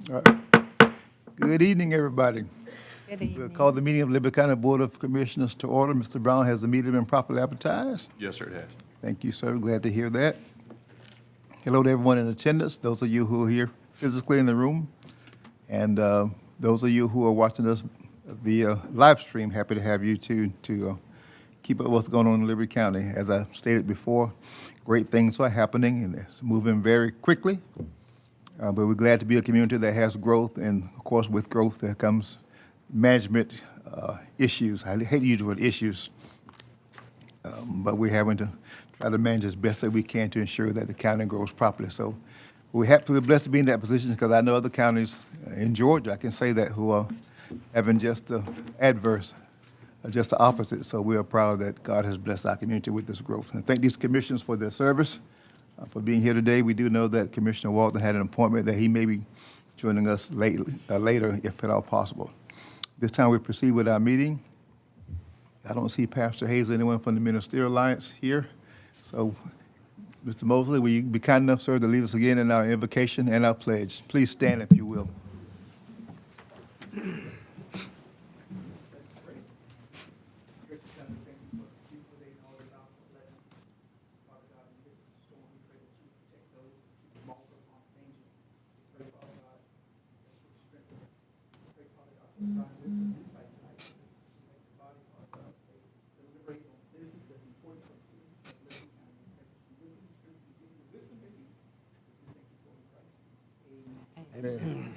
All right. Good evening, everybody. Good We'll evening. call the meeting of Liberty County Board of Commissioners to order. Mr. Brown, has the meeting been properly advertised? Yes, sir, it has. Thank you, sir. Glad to hear that. Hello to everyone in attendance, those of you who are here physically in the room, and those of you who are watching us via live stream. Happy to have you to keep up with what's going on in Liberty County. As I stated before, great things are happening, and it's moving very quickly. But we're glad to be a community that has growth, and of course, with growth, there comes management issues. I hate to use the word issues, but we're having to try to manage as best that we can to ensure that the county grows properly. So we're blessed to be in that position, because I know other counties in Georgia, I can say that, who are having just the adverse, just the opposite. So we are proud that God has blessed our community with this growth. And thank these commissioners for their service, for being here today. We do know that Commissioner Walton had an appointment that he may be joining us later, if at all possible. This time we proceed with our meeting. I don't see Pastor Hayes or anyone from the Ministerial Alliance here. So, Mr. Mosley, will you be kind enough, sir, to lead us again in our invocation and our pledge? Please stand if you will. Amen.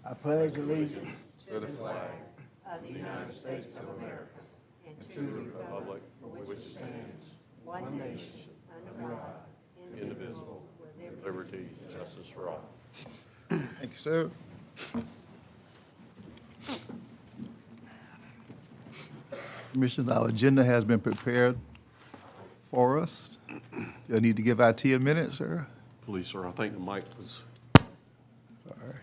I pledge allegiance To the flag Of the United States of America and to the republic for which it stands, one nation, under God, indivisible, with liberty and justice for all. Thank you, sir. Commissioners, our agenda has been prepared for us. You'll need to give IT a minute, sir. Please, sir, I think the mic was, All right,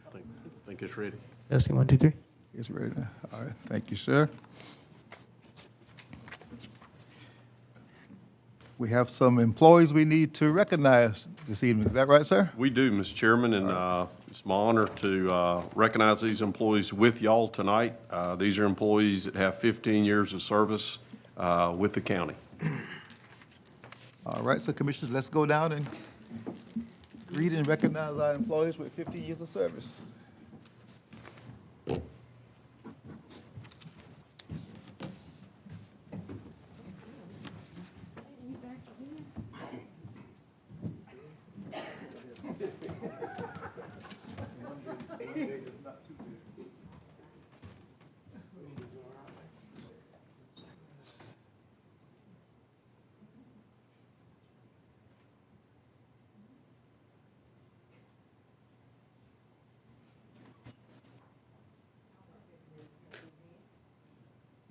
I think it's ready. Testing 1, 2, 3. it's ready now. All right, thank you, sir. We have some employees we need to recognize this evening. Is that right, sir? We do, Mr. Chairman, and it's my honor to recognize these employees with y'all tonight. These are employees that have 15 years of service with the county. All right, so commissioners, let's go down and greet and recognize our employees with 15 years of service.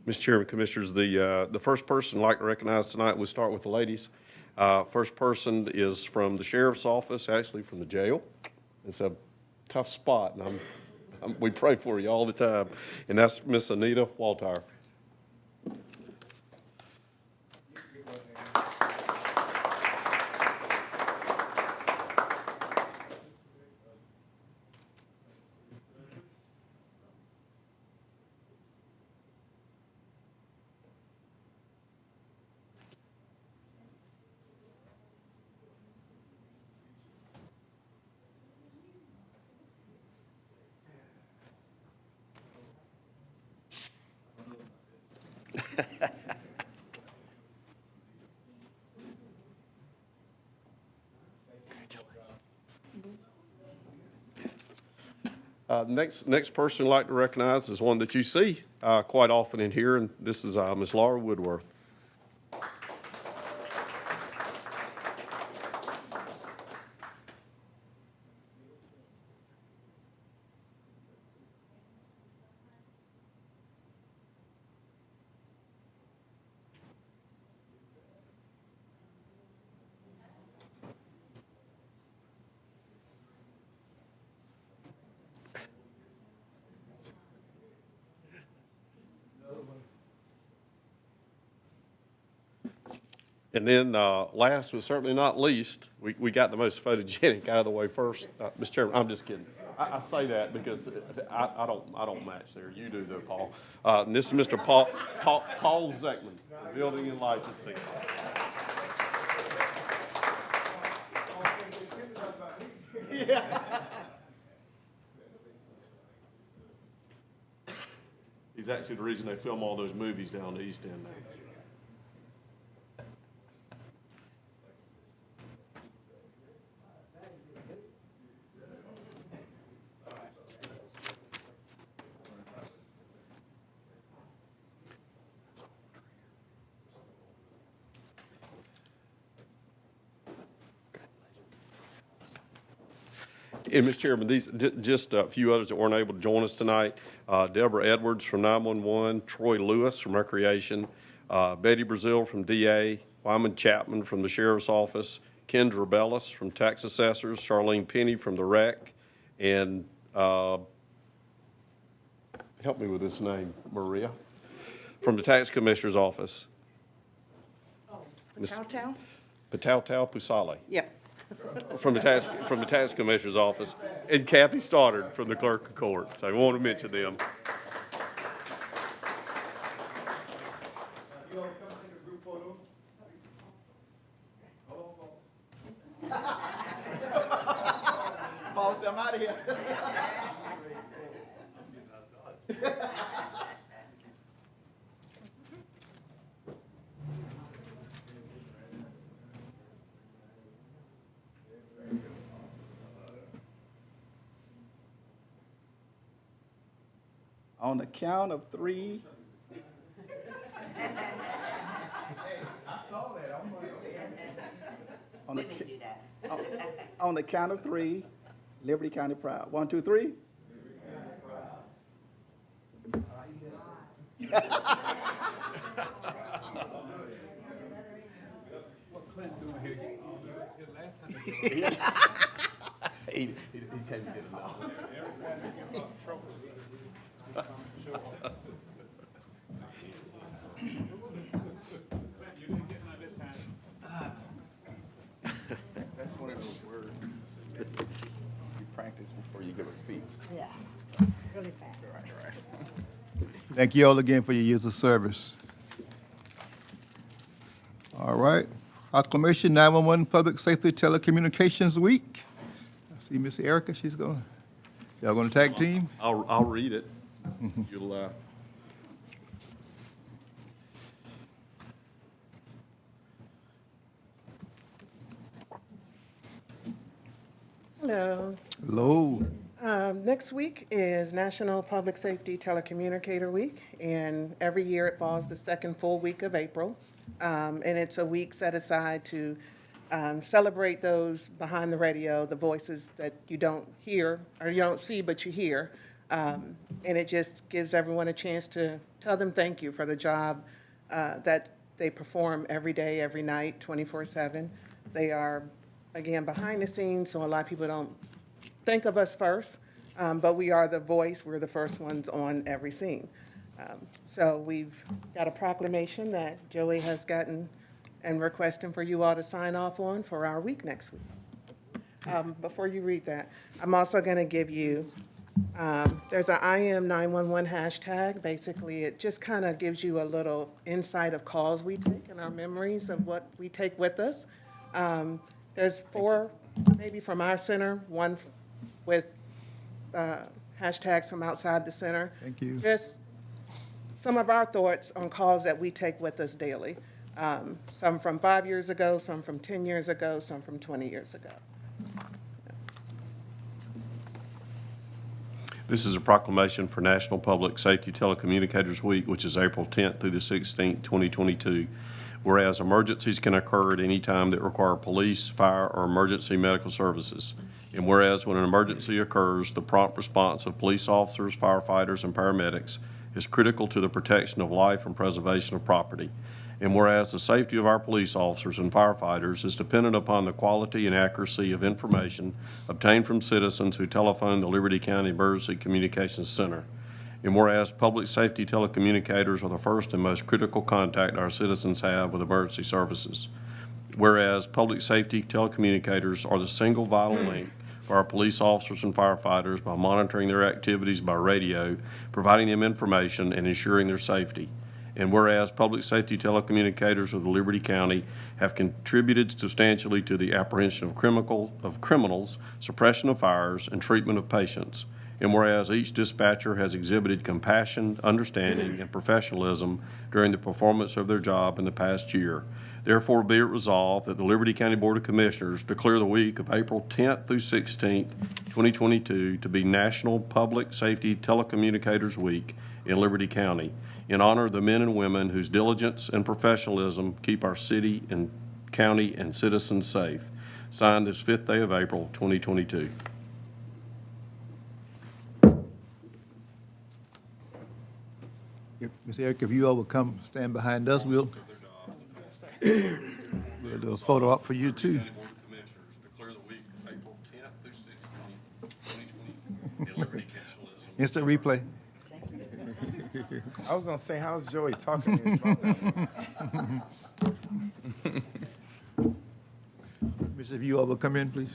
Mr. Chairman, Commissioners, the first person I'd like to recognize tonight, we'll start with the ladies. First person is from the Sheriff's Office, actually from the jail. It's a tough spot, and we pray for you all the time, and that's Miss Anita Waltire. Next person I'd like to recognize is one that you see quite often in here, and this is Miss Laura Woodworth. And then last but certainly not least, we got the most photogenic out of the way first. Mr. Chairman, I'm just kidding. I say that because I don't match there. You do though, Paul. And this is Mr. Paul Zeckman, Building and Licensing. He's actually the reason they film all those movies down the East End now. And Mr. Chairman, these, just a few others that weren't able to join us tonight. Deborah Edwards from 911, Troy Lewis from Recreation, Betty Brazil from DA, Wyman Chapman from the Sheriff's Office, Kendra Bellis from Tax Assessors, Charlene Penny from the Rec, and help me with this name, Maria, from the Tax Commissioner's Office. Patau? Patau Pusale. Yep. From the tax commissioner's office, and Kathy Stoddard from the clerk of court. So I want to mention them. Paul said, I'm out of here. On the count of three. Hey, I saw that. I'm like, okay. On the count of three, Liberty County proud. 1, 2, 3. What Clint doing here? His last time He came to get another. you didn't get none this time. That's one of those words you practice before you give a speech. Yeah, really fast. Right. Thank you all again for your years of service. All right. Proclamation 911 Public Safety Telecommunications Week. I see Miss Erica, y'all gonna tag team? I'll read it. You'll, Hello. Hello. Next week is National Public Safety Telecommunicator Week, and every year it falls the second full week of April. And it's a week set aside to celebrate those behind the radio, the voices that you don't hear, or you don't see, but you hear. And it just gives everyone a chance to tell them thank you for the job that they perform every day, every night, 24/7. They are, again, behind the scenes, so a lot of people don't think of us first, but we are the voice. We're the first ones on every scene. So we've got a proclamation that Joey has gotten and requesting for you all to sign off on for our week next week. Before you read that, I'm also going to give you, there's an I am 911 hashtag. Basically, it just kind of gives you a little insight of calls we take and our memories of what we take with us. There's 4, maybe from our center, 1 with hashtags from outside the center. Thank you. Just some of our thoughts on calls that we take with us daily. Some from 5 years ago, some from 10 years ago, some from 20 years ago. This is a proclamation for National Public Safety Telecommunicators Week, which is April 10th through the 16th, 2022. Whereas emergencies can occur at any time that require police, fire, or emergency medical services. And whereas when an emergency occurs, the prompt response of police officers, firefighters, and paramedics is critical to the protection of life and preservation of property. And whereas the safety of our police officers and firefighters is dependent upon the quality and accuracy of information obtained from citizens who telephone the Liberty County Emergency Communications Center. And whereas public safety telecommunicators are the first and most critical contact our citizens have with emergency services. whereas public safety telecommunicators are the single vital link for our police officers and firefighters by monitoring their activities by radio, providing them information, and ensuring their safety. And whereas public safety telecommunicators of Liberty County have contributed substantially to the apprehension of criminals, suppression of fires, and treatment of patients. And whereas each dispatcher has exhibited compassion, understanding, and professionalism during the performance of their job in the past year. Therefore, be it resolved that the Liberty County Board of Commissioners declare the week of April 10th through 16th, 2022 to be National Public Safety Telecommunicators Week in Liberty County in honor of the men and women whose diligence and professionalism keep our city and county and citizens safe. Signed this 5th day of April, 2022. Ms. Eric, if you all will come stand behind us, we'll do a photo op for you too. County Board of Commissioners declare the week of April 10th through 16th, 2020 in Liberty County. Instant replay. I was gonna say, how's Joey talking to his Miss, if you all will come in, please.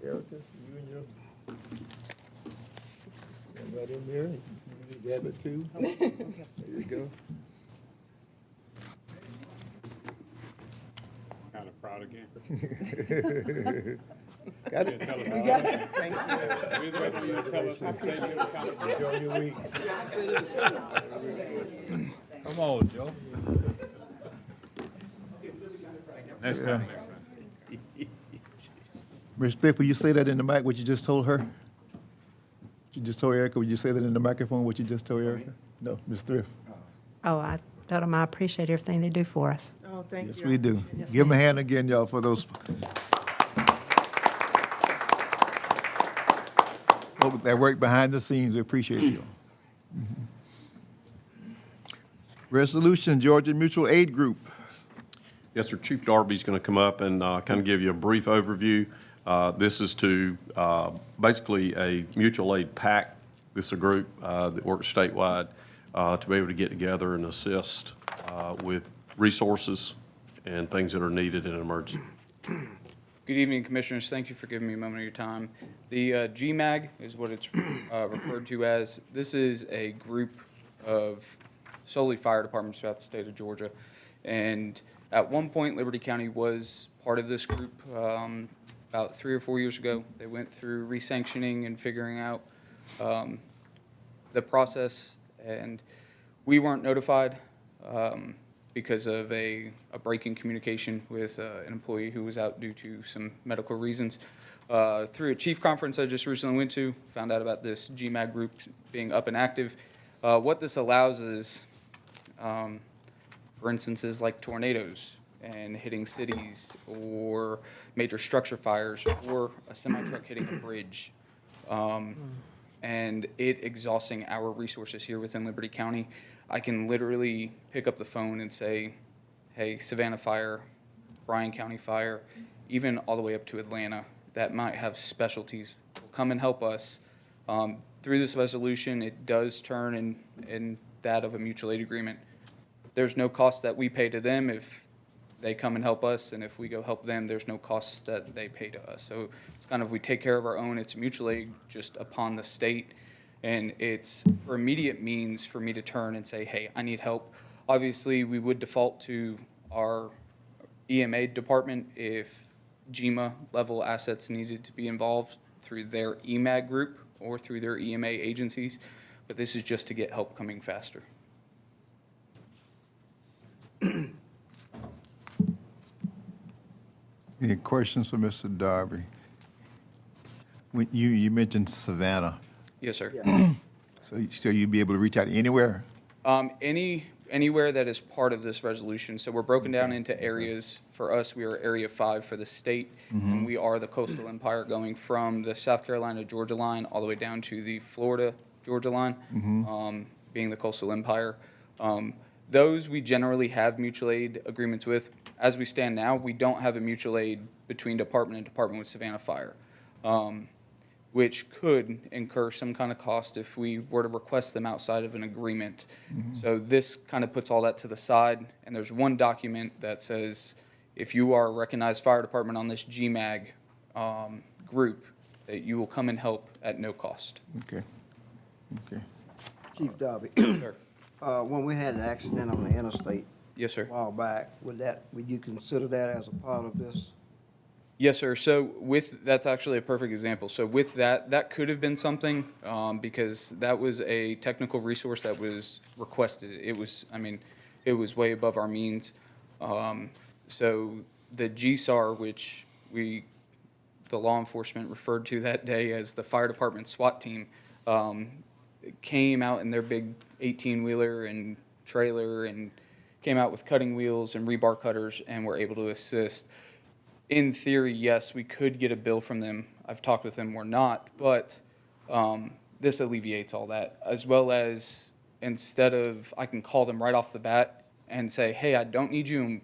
Erica, you and your, right in there, you can grab it too. There you go. Kind of proud again. Got Yeah, it? tell us. Thank you. We're waiting for you to tell us the same thing. Enjoy your week. Come on, Joe. Next time, next time. Ms. Thrift, will you say that in the mic, what you just told her? You just told Erica, would you say that in the microphone, what you just told Erica? No, Ms. Thrift. Oh, I told them I appreciate everything they do for us. Oh, thank you. Yes, we do. Give them a hand again, y'all, for those folks that work behind the scenes. We appreciate you. Resolution, Georgia Mutual Aid Group. Yes, sir. Chief Darby's going to come up and kind of give you a brief overview. This is to basically a mutual aid pact. This is a group that works statewide to be able to get together and assist with resources and things that are needed in an emergency. Good evening, Commissioners. Thank you for giving me a moment of your time. The GMAG is what it's referred to as. This is a group of solely fire departments throughout the state of Georgia. And at one point, Liberty County was part of this group. About 3 or 4 years ago, they went through resanctioning and figuring out the process, and we weren't notified because of a break in communication with an employee who was out due to some medical reasons. Through a chief conference I just recently went to, found out about this GMAG group being up and active. What this allows is, for instances like tornadoes and hitting cities, or major structure fires, or a semi-truck hitting a bridge, and it exhausting our resources here within Liberty County. I can literally pick up the phone and say, hey, Savannah Fire, Bryan County Fire, even all the way up to Atlanta, that might have specialties, will come and help us. Through this resolution, it does turn in that of a mutual aid agreement. There's no cost that we pay to them if they come and help us, and if we go help them, there's no costs that they pay to us. So it's kind of, we take care of our own. It's mutual aid just upon the state, and it's for immediate means for me to turn and say, hey, I need help. Obviously, we would default to our EMA department if GMA level assets needed to be involved through their EMAG group or through their EMA agencies, but this is just to get help coming faster. Any questions for Mr. Darby? When you mentioned Savannah, Yes, sir. so you'd be able to reach out anywhere? anywhere that is part of this resolution. So we're broken down into areas. For us, we are Area 5 for the state, and we are the coastal empire going from the South Carolina-Georgia line all the way down to the Florida-Georgia line, being the coastal empire. Those we generally have mutual aid agreements with. As we stand now, we don't have a mutual aid between department and department with Savannah Fire, which could incur some kind of cost if we were to request them outside of an agreement. So this kind of puts all that to the side, and there's one document that says if you are a recognized fire department on this GMAG group, that you will come and help at no cost. Okay. Okay. Chief Darby, Sir. when we had the accident on the interstate Yes, sir. a while back, would you consider that as a part of this? Yes, sir. So that's actually a perfect example. So with that could have been something, because that was a technical resource that was requested. It was way above our means. So the GSAR, which the law enforcement referred to that day as the fire department SWAT team, came out in their big 18-wheeler and trailer and came out with cutting wheels and rebar cutters and were able to assist. In theory, yes, we could get a bill from them. I've talked with them, we're not, but this alleviates all that, as well as instead of, I can call them right off the bat and say, hey, I don't need you, and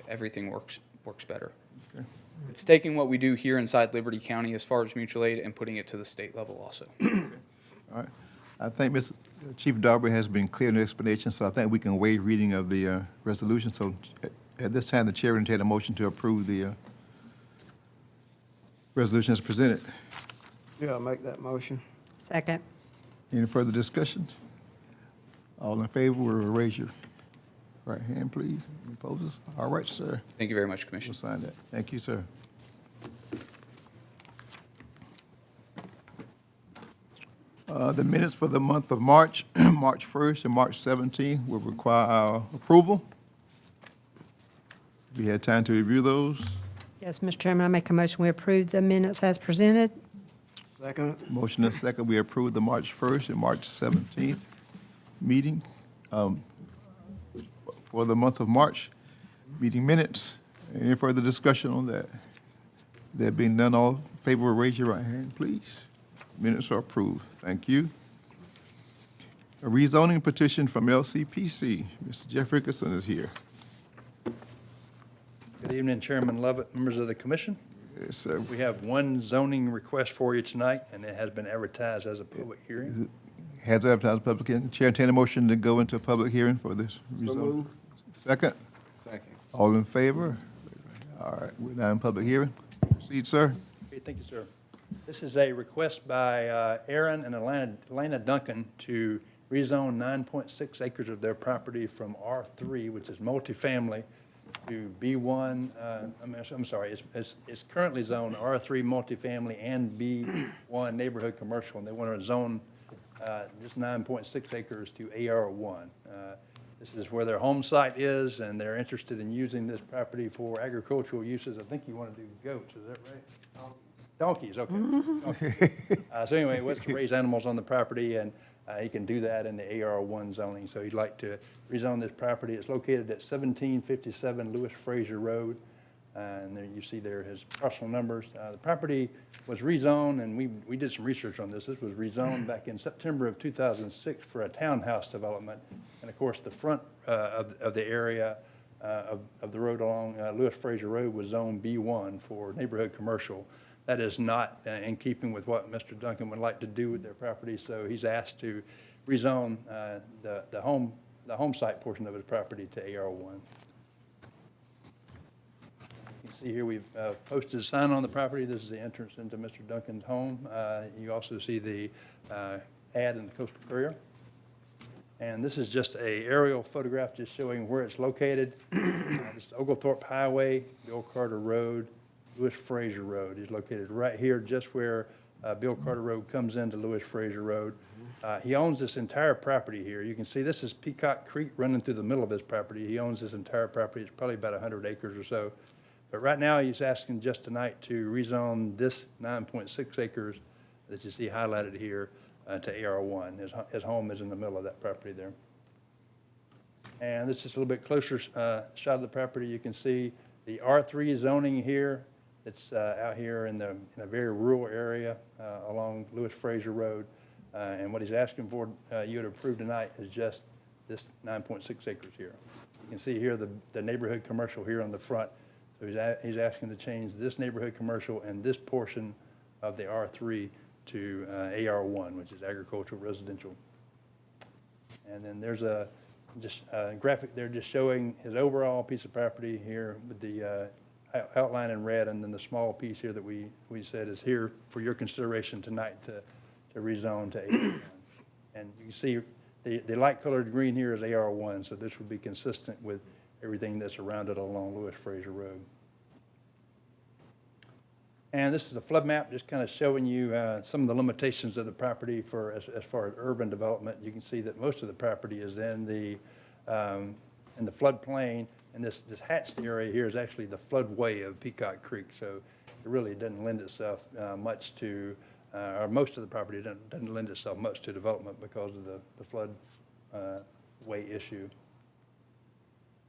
everything works better. Okay. It's taking what we do here inside Liberty County as far as mutual aid and putting it to the state level also. All right. I think Chief Darby has been clear in the explanation, so I think we can waive reading of the resolution. So at this time, the chair will entertain a motion to approve the resolution as presented. Yeah, I'll make that motion. Second. Any further discussion? All in favor, will raise your right hand, please. Any opposers? All right, sir. Thank you very much, We'll Commissioner. sign that. Thank you, sir. The minutes for the month of March, March 1st and March 17th will require our approval. We had time to review those. Yes, Mr. Chairman, I make a motion we approve the minutes as presented. Second? Motion and second, we approve the March 1st and March 17th meeting for the month of March, meeting minutes. Any further discussion on that? There being none, all in favor, raise your right hand, please. Minutes are approved. Thank you. A rezoning petition from LCPC. Mr. Jeff Rickerson is here. Good evening, Chairman Lovett, members of the commission. Yes, sir. We have one zoning request for you tonight, and it has been advertised as a public hearing. Has advertised public hearing. Chair, entertain a motion to go into a public hearing for this rezoning. moved. Second? Second. All in favor? All right, we're now in public hearing. Proceed, sir. Okay, thank you, sir. This is a request by Aaron and Elena Duncan to rezone 9.6 acres of their property from R3, which is multifamily, to B1, I'm sorry, it's currently zoned R3 multifamily and B1 neighborhood commercial, and they want to zone just 9.6 acres to AR1. This is where their home site is, and they're interested in using this property for agricultural uses. I think you want to do goats, is that right? Donkeys, okay. Donkeys. So anyway, he wants to raise animals on the property, and he can do that in the AR1 zoning. So he'd like to rezone this property. It's located at 1757 Lewis Frazier Road. And there you see there his parcel numbers. The property was rezoned, and we did some research on this. This was rezoned back in September of 2006 for a townhouse development. And of course, the front of the area of the road along Lewis Frazier Road was zone B1 for neighborhood commercial. That is not in keeping with what Mr. Duncan would like to do with their property, so he's asked to rezone the home site portion of his property to AR1. You can see here we've posted a sign on the property. This is the entrance into Mr. Duncan's home. You also see the ad in the Coastal Courier. And this is just a aerial photograph just showing where it's located. It's Oglethorpe Highway, Bill Carter Road, Lewis Frazier Road. He's located right here, just where Bill Carter Road comes into Lewis Frazier Road. He owns this entire property here. You can see this is Peacock Creek running through the middle of his property. He owns this entire property. It's probably about 100 acres or so. But right now, he's asking just tonight to rezone this 9.6 acres that you see highlighted here to AR1. His home is in the middle of that property there. And this is a little bit closer shot of the property. You can see the R3 zoning here. It's out here in a very rural area along Lewis Fraser Road. And what he's asking for you to approve tonight is just this 9.6 acres here. You can see here the neighborhood commercial here on the front. So he's asking to change this neighborhood commercial and this portion of the R3 to AR1, which is agricultural residential. And then there's a graphic there just showing his overall piece of property here with the outline in red, and then the small piece here that we said is here for your consideration tonight to rezone to AR1. And you can see the light colored green here is AR1, so this would be consistent with everything that's around it along Lewis Fraser Road. And this is a flood map, just kind of showing you some of the limitations of the property for as far as urban development. You can see that most of the property is in the floodplain, and this hatched area here is actually the floodway of Peacock Creek. So it really doesn't lend itself much to, or most of the property doesn't lend itself much to development because of the floodway issue.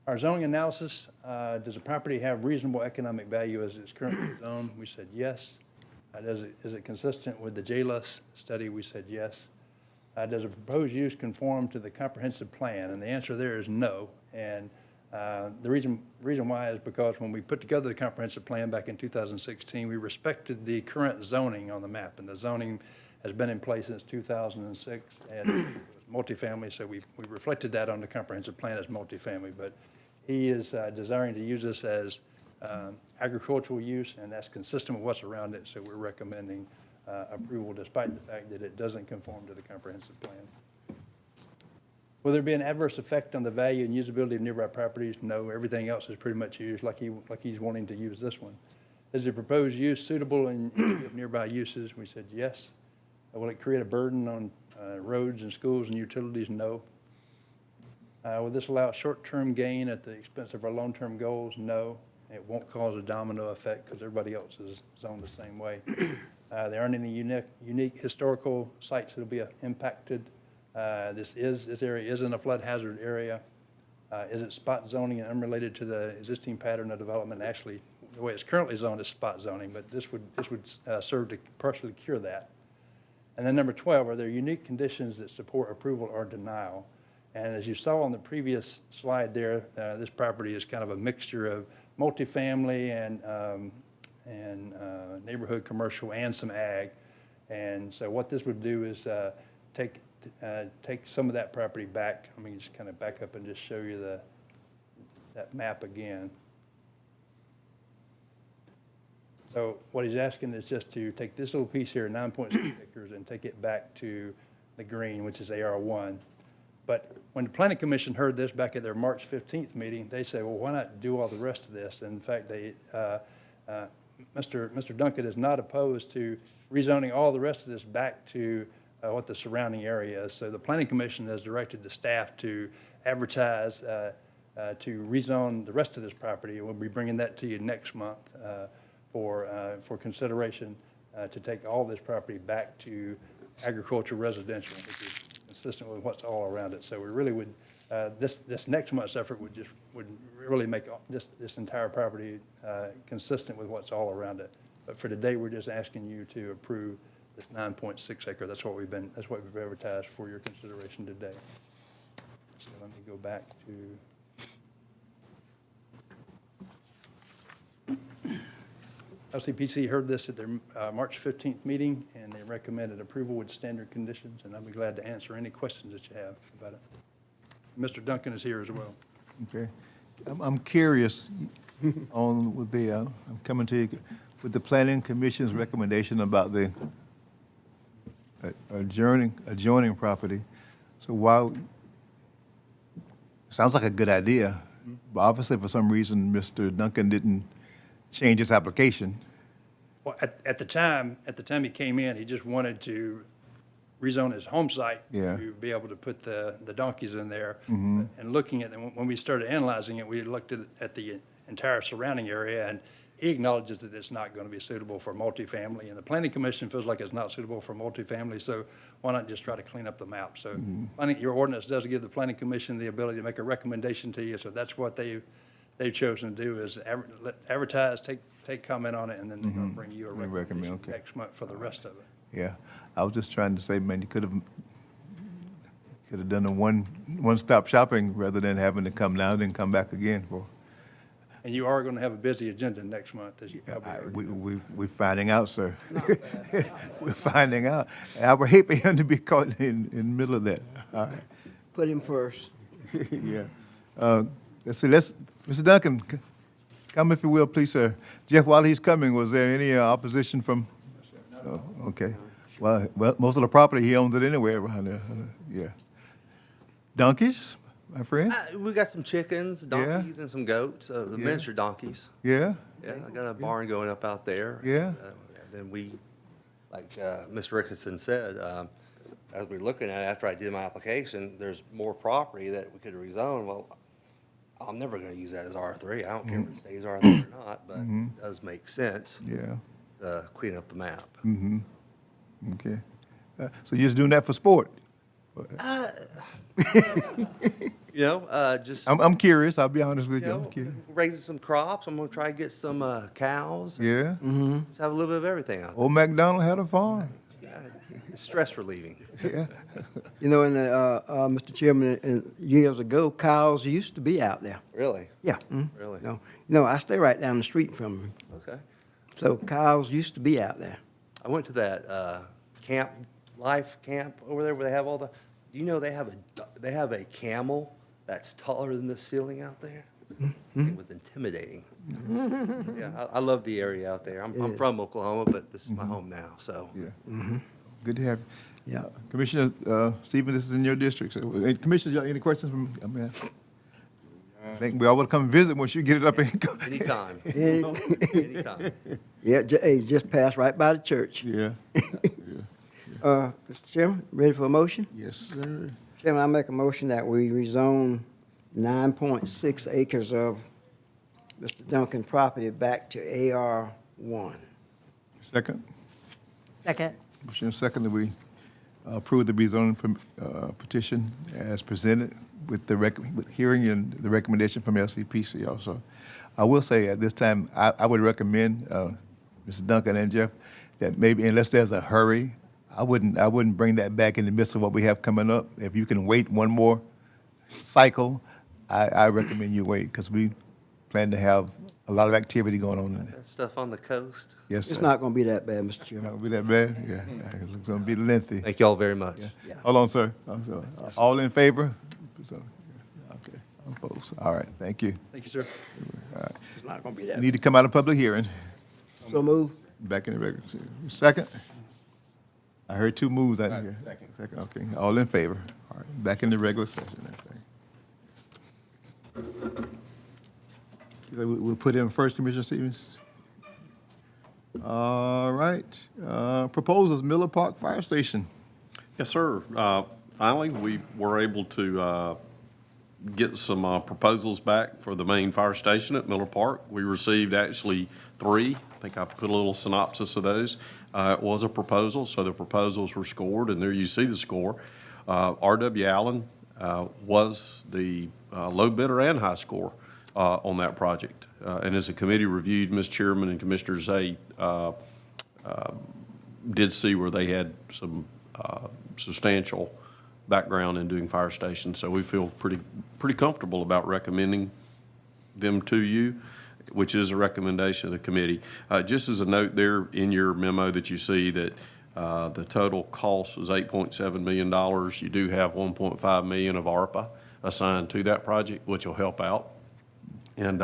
Our zoning analysis, does the property have reasonable economic value as it's currently zoned? We said yes. Is it consistent with the JLUS study? We said yes. Does a proposed use conform to the comprehensive plan? And the answer there is no. And the reason why is because when we put together the comprehensive plan back in 2016, we respected the current zoning on the map, and the zoning has been in place since 2006, and it was multifamily, so we reflected that on the comprehensive plan as multifamily. But he is desiring to use this as agricultural use, and that's consistent with what's around it, so we're recommending approval despite the fact that it doesn't conform to the comprehensive plan. Will there be an adverse effect on the value and usability of nearby properties? No, everything else is pretty much used like he's wanting to use this one. Is the proposed use suitable in nearby uses? We said yes. Will it create a burden on roads and schools and utilities? No. Will this allow short-term gain at the expense of our long-term goals? No. It won't cause a domino effect because everybody else is zoned the same way. There aren't any unique historical sites that will be impacted. This area is in a flood hazard area. Is it spot zoning and unrelated to the existing pattern of development? Actually, the way it's currently zoned is spot zoning, but this would serve to partially cure that. And then number 12, are there unique conditions that support approval or denial? And as you saw on the previous slide there, this property is kind of a mixture of multifamily and neighborhood commercial and some ag. And so what this would do is take some of that property back. Let me just kind of back up and just show you that map again. So what he's asking is just to take this little piece here, 9.6 acres, and take it back to the green, which is AR1. But when the Planning Commission heard this back at their March 15th meeting, they said, well, why not do all the rest of this? And in fact, Mr. Duncan is not opposed to rezoning all the rest of this back to what the surrounding area is. So the Planning Commission has directed the staff to advertise to rezone the rest of this property. And we'll be bringing that to you next month for consideration to take all this property back to agriculture residential, which is consistent with what's all around it. So we really would, this next month's effort would really make this entire property consistent with what's all around it. But for today, we're just asking you to approve this 9.6 acre. That's what we've advertised for your consideration today. So let me go back to. LCPC heard this at their March 15th meeting, and they recommended approval with standard conditions, and I'll be glad to answer any questions that you have about it. Mr. Duncan is here as well. Okay. I'm curious on with the, I'm coming to you with the Planning Commission's recommendation about the adjoining property. So while, sounds like a good idea, but obviously for some reason, Mr. Duncan didn't change his application. Well, at the time he came in, he just wanted to rezone his home site to be able to put the donkeys in there. And looking at them, when we started analyzing it, we looked at the entire surrounding area, and he acknowledges that it's not going to be suitable for multifamily, and the planning commission feels like it's not suitable for multifamily, so why not just try to clean up the map? So your ordinance does give the planning commission the ability to make a recommendation to you, so that's what they've chosen to do, is advertise, take comment on it, and then they're going to bring you a Recommend, recommendation okay. next month for the rest of it. Yeah, I was just trying to say, man, you could have done a one-stop shopping rather than having to come down and come back again for. And you are going to have a busy agenda next month, as you probably heard. We're finding out, sir. We're finding out. And I would hate for him to be caught in the middle of that. All right. Put him first. Yeah. Let's see, Mr. Duncan, come if you will, please, sir. Jeff, while he's coming, was there any opposition from? No, okay. Well, most of the property, he owns it anyway around there. Yeah. Donkeys, my friend? We got some chickens, donkeys, and some goats, the Yeah. miniature donkeys. Yeah? Yeah, I got a barn going up out there. Yeah. And then we, like Mr. Ricketson said, as we're looking at it, after I did my application, there's more property that we could rezone. Well, I'm never going to use that as R3. I don't care if it stays R3 or not, but it does make sense Yeah. to clean up the map. Okay. So you're just doing that for sport? You know, just I'm curious, I'll be honest with you you. I'm know, curious. raising some crops. I'm going to try to get some cows. Yeah? Just have a little bit of everything out there. Old MacDonald had a farm. Yeah, it's stress relieving. Yeah. You know, Mr. Chairman, years ago, cows used to be out there. Really? Yeah. Really? No, I stay right down the street from them. Okay. So cows used to be out there. I went to that life camp over there where they have all the. Do you know they have a camel that's taller than the ceiling out there? It was intimidating. Yeah, I love the area out there. I'm from Oklahoma, but this is my home now. So Yeah. Good to have you. Yeah. Commissioner Stephen, this is in your district. So, Commissioner, any questions from, I mean, I think we all will come visit once you get it up and go. anytime, Yeah, anytime. hey, just passed right by the church. Yeah. Mr. Chairman, ready for a motion? Yes, sir. Chairman, I make a motion that we rezone 9.6 acres of Mr. Duncan property back to AR1. Second? Second. Motion second that we approve the rezoning petition as presented with the with hearing and the recommendation from LCPC also. I will say at this time, I would recommend, Mr. Duncan and Jeff, that maybe unless there's a hurry, I wouldn't bring that back in the midst of what we have coming up. If you can wait one more cycle, I recommend you wait, because we plan to have a lot of activity going on in there. That stuff on the coast. Yes, sir. It's not going to be that bad, Mr. Chairman. Not gonna be that bad? Yeah. It's gonna be lengthy. Thank you all very much. Yeah. Hold on, sir. I'm sorry. All in favor? Okay, opposed. All right, thank you. Thank you, sir. It's not going to be that Need to come out of public hearing. bad. So move. Back in the regular. Second? I heard two moves out here. Second, okay. All in favor? All right, back in the regular session. We'll put in first, Commissioner Stevens. All right. Proposals, Miller Park Fire Station. Yes, sir. Finally, we were able to get some proposals back for the main fire station at Miller Park. We received actually 3. I think I put a little synopsis of those. It was a proposal, so the proposals were scored, and there you see the score. R.W. Allen was the low bidder and high score on that project. And as the committee reviewed, Ms. Chairman and Commissioners, they did see where they had some substantial background in doing fire stations, so we feel pretty comfortable about recommending them to you, which is a recommendation of the committee. Just as a note there in your memo that you see that the total cost was $8.7 million. You do have $1.5 million of ARPA assigned to that project, which will help out. And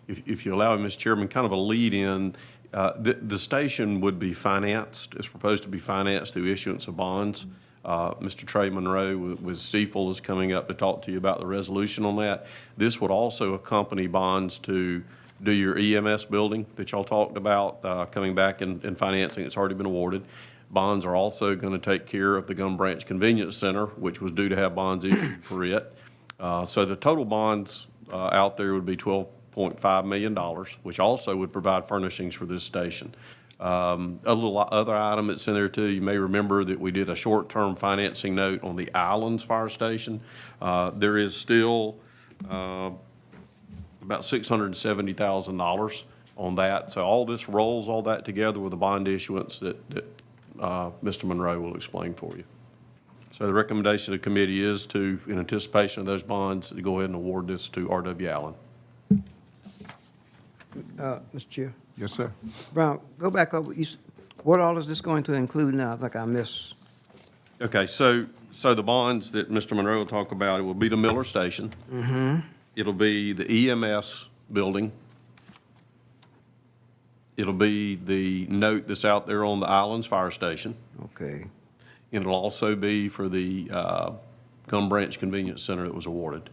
if you allow me, Mr. Chairman, kind of a lead-in, the station would be financed. It's proposed to be financed through issuance of bonds. Mr. Trey Monroe with Stiefel is coming up to talk to you about the resolution on that. This would also accompany bonds to do your EMS building that y'all talked about coming back and financing. It's already been awarded. Bonds are also going to take care of the Gum Branch Convenience Center, which was due to have bonds issued for it. So the total bonds out there would be $1.5 million, which also would provide furnishings for this station. A little other item that's in there too, you may remember that we did a short-term financing note on the Islands Fire Station. There is still about $670,000 on that. So all this rolls all that together with a bond issuance that Mr. Monroe will explain for you. So the recommendation of the committee is to, in anticipation of those bonds, to go ahead and award this to R.W. Allen. Mr. Chair. Yes, sir. Brown, go back over, what all is this going to include now? I think I missed. Okay, so the bonds that Mr. Monroe will talk about, it will be the Miller Station. It'll be the EMS building. It'll be the note that's out there on the Islands Fire Station. Okay, And it'll also be for the Gum Branch Convenience Center that was awarded.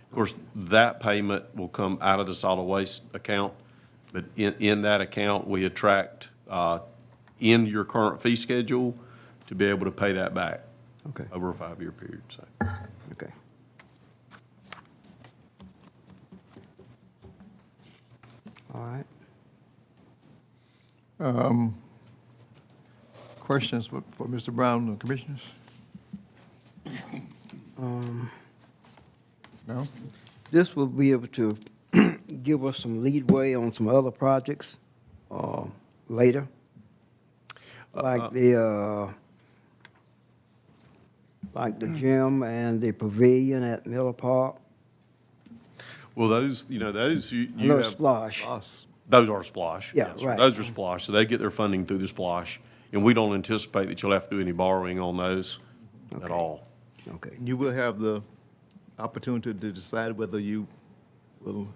Of course, that payment will come out of the solid waste account, but in that account, we attract in your current fee schedule to be able to pay that back okay, over a 5-year period, so. okay. All right. Questions for Mr. Brown and commissioners? No? This will be able to give us some leadway on some other projects later, like the gym and the pavilion at Miller Park. Well, those, you I know have. Splosh. Us. Those are Splosh. Yeah, yes, sir. right. Those are Splosh, so they get their funding through the Splosh, and we don't anticipate that you'll have to do any borrowing on those at Okay. all. Okay, You will have the opportunity to decide whether you will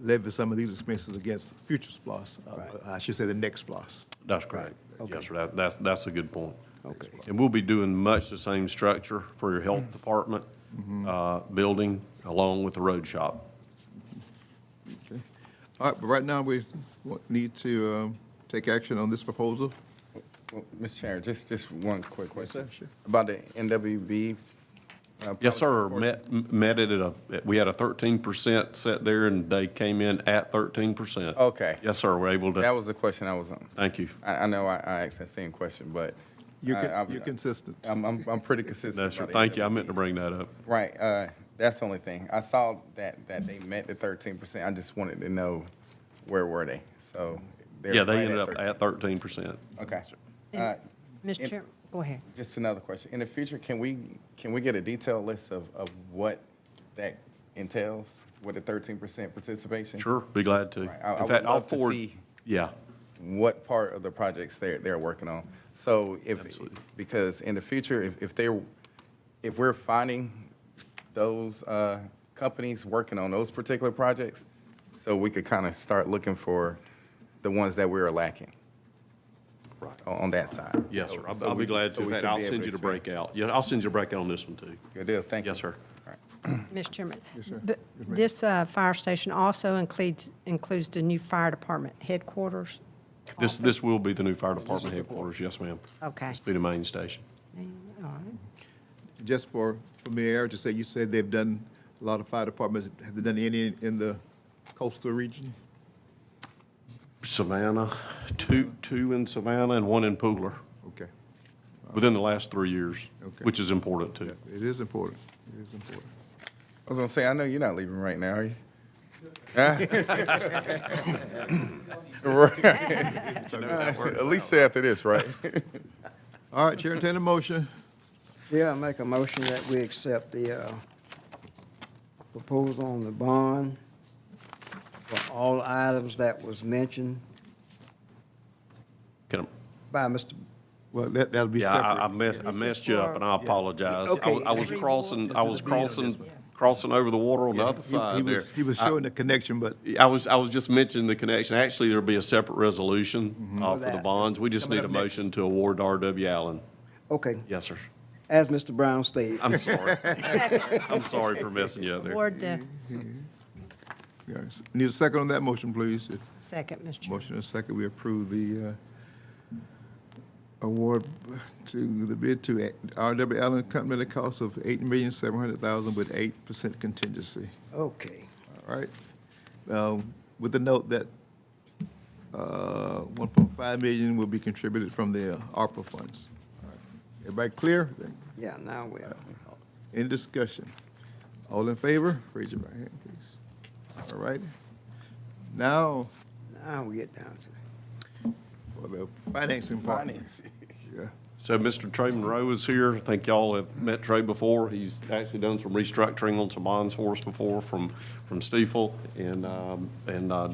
levy some of these expenses against future SPLOS. I should say the next SPLOS. That's correct. Yes, sir, that's a good point. okay. And we'll be doing much the same structure for your health department, building, along with the road shop. Okay. All right, but right now, we need to take action on this proposal. Well, Mr. Chair, just one quick question. sure. About the NWB. Yes, sir, portion. met it we had a 13% set there, and they came in at 13%. Okay. Yes, sir, we're able That to, was the question I was on. thank you. I know I asked that same question, but. You're I- consistent. I'm pretty consistent. That's right, about thank you, I NWB. meant to bring that up. Right, that's the only thing. I saw that they met the 13%. I just wanted to know where were they? So. they're Yeah, they right ended up 13. at 13%. Okay. Mr. Chair, go ahead. Just another question. In the future, can we get a detailed list of what that entails, with the 13% participation? Sure, be glad to. Right. I In would fact, I'll love to forward. see- Yeah, What part of the projects they're working on? So Absolutely. because in the future, if we're finding those companies working on those particular projects, so we could kind of start looking for the ones that we're lacking. Right. On that side. yes, sir, So I'll be glad so to. In we fact, can I'll be able send to you the expand. breakout. Yeah, I'll send you a breakout on this one, too. Good deal, thank you. Yes, sir. All right. Mr. Chairman. sir. But this fire station also includes the new fire department headquarters? This will be the new fire department headquarters, yes, ma'am. Okay. This will be the main station. All right. Just for familiarity, you said they've done a lot of fire departments. Have they done any in the coastal region? Savannah, two in Savannah and one in Pooler, Okay, within the last 3 years, Okay. which is important, too. it is important. It is important. I was gonna say, I know you're not leaving right now, are you? Right. At least say after this, right? All right, Chair, entertain a motion. Yeah, I make a motion that we accept the proposal on the bond for all items that was mentioned Can I- by Mr. Well, that'll be Yeah, separate. I messed you up, and I apologize. Okay. I was crossing over the water on the other He side there. was showing the connection, but I was just mentioning the connection. Actually, there'll be a separate resolution for the that. bonds. We just Coming need a up next. motion to award to R.W. Allen. Okay, Yes, sir. as Mr. Brown stated. I'm sorry. I'm sorry for messing you up there. Award the yes. Need a second on that motion, please. second, Mr. Chairman. Motion and a second, we approve the award to the bid to R.W. Allen Company at a cost of $8,700,000 with 8% contingency. Okay. All right. with the note that 1.5 million will be contributed from the ARPA funds. All right. Everybody clear? Yeah, now we are. Any discussion? All in favor? Raise your right hand, please. All righty. Now, Now we get down to for the financing part. Yeah. So Mr. Trey Monroe is here. I think y'all have met Trey before. He's actually done some restructuring on some bonds for us before from Stiefel. And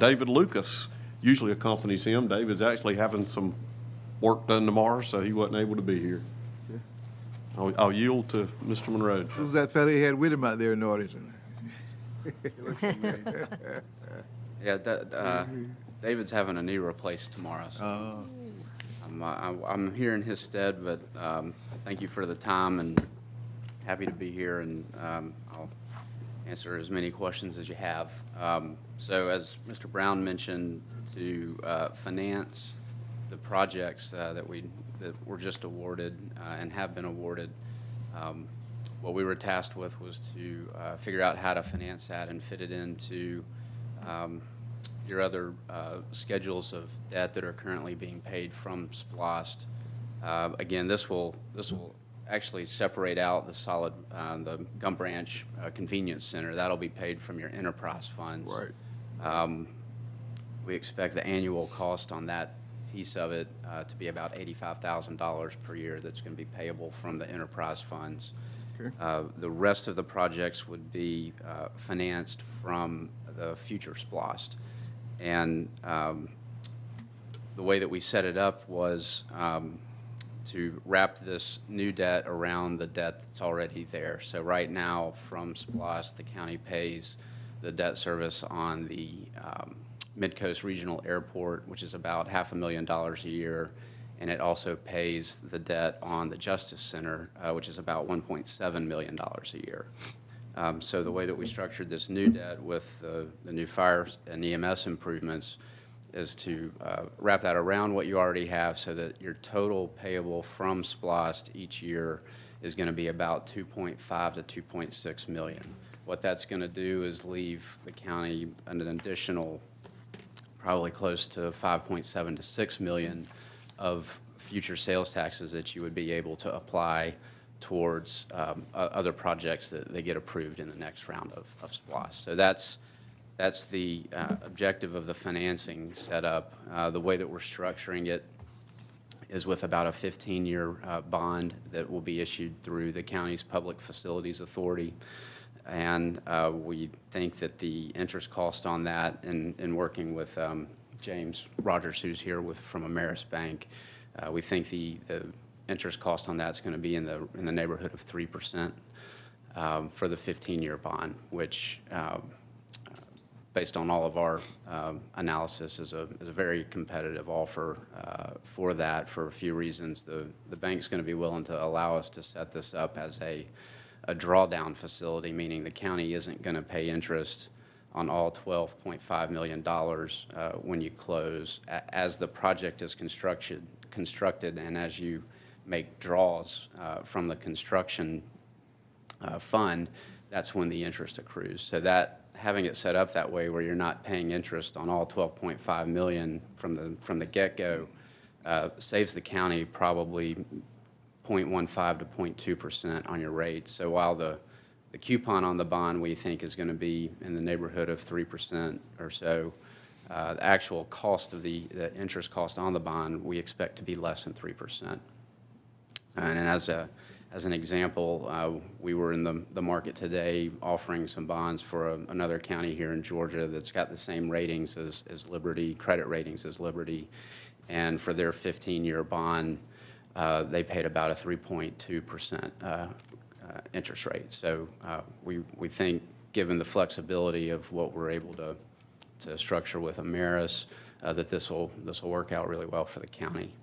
David Lucas usually accompanies him. David's actually having some work done tomorrow, so he wasn't able to be here. I'll yield to Mr. Monroe. Who's that fellow he had with him out there in the audience? Yeah, David's having a knee replaced tomorrow, so I'm here in his stead, but thank you for the time and happy to be here, and I'll answer as many questions as you have. So as Mr. Brown mentioned, to finance the projects that were just awarded and have been awarded, what we were tasked with was to figure out how to finance that and fit it into your other schedules of debt that are currently being paid from SPLOST. Again, this will actually separate out the Gum Branch Convenience Center. That'll be paid from your enterprise funds. Right. We expect the annual cost on that piece of it to be about $85,000 per year that's going to be payable from the enterprise funds. Okay. The rest of the projects would be financed from the future SPLOST. And the way that we set it up was to wrap this new debt around the debt that's already there. So right now, from SPLOST, the county pays the debt service on the Mid-Coast Regional Airport, which is about $500,000 a year, and it also pays the debt on the Justice Center, which is about $1.7 million a year. So the way that we structured this new debt with the new fire and EMS improvements is to wrap that around what you already have so that your total payable from SPLOST each year is going to be about $2.5 to $2.6 million. What that's going to do is leave the county an additional probably close to 5.7 to 6 million of future sales taxes that you would be able to apply towards other projects that they get approved in the next round of SPLOST. So that's the objective of the financing setup. The way that we're structuring it is with about a 15-year bond that will be issued through the county's Public Facilities Authority. And we think that the interest cost on that, in working with James Rogers, who's here from Ameris Bank, we think the interest cost on that is going to be in the neighborhood of 3% for the 15-year bond, which, based on all of our analysis, is a very competitive offer for that for a few reasons. The bank's going to be willing to allow us to set this up as a drawdown facility, meaning the county isn't going to pay interest on all $12.5 million when you close. As the project is constructed and as you make draws from the construction fund, that's when the interest accrues. So that having it set up that way where you're not paying interest on all $12.5 million from the get-go saves the county probably 0.15 to 0.2% on your rate. So while the coupon on the bond we think is going to be in the neighborhood of 3% or so, the actual cost of the interest cost on the bond we expect to be less than 3%. And as an example, we were in the market today offering some bonds for another county here in Georgia that's got the same ratings as Liberty, credit ratings as Liberty, and for their 15-year bond, they paid about a 3.2% interest rate. So we think, given the flexibility of what we're able to structure with Ameris, that this will work out really well for the county.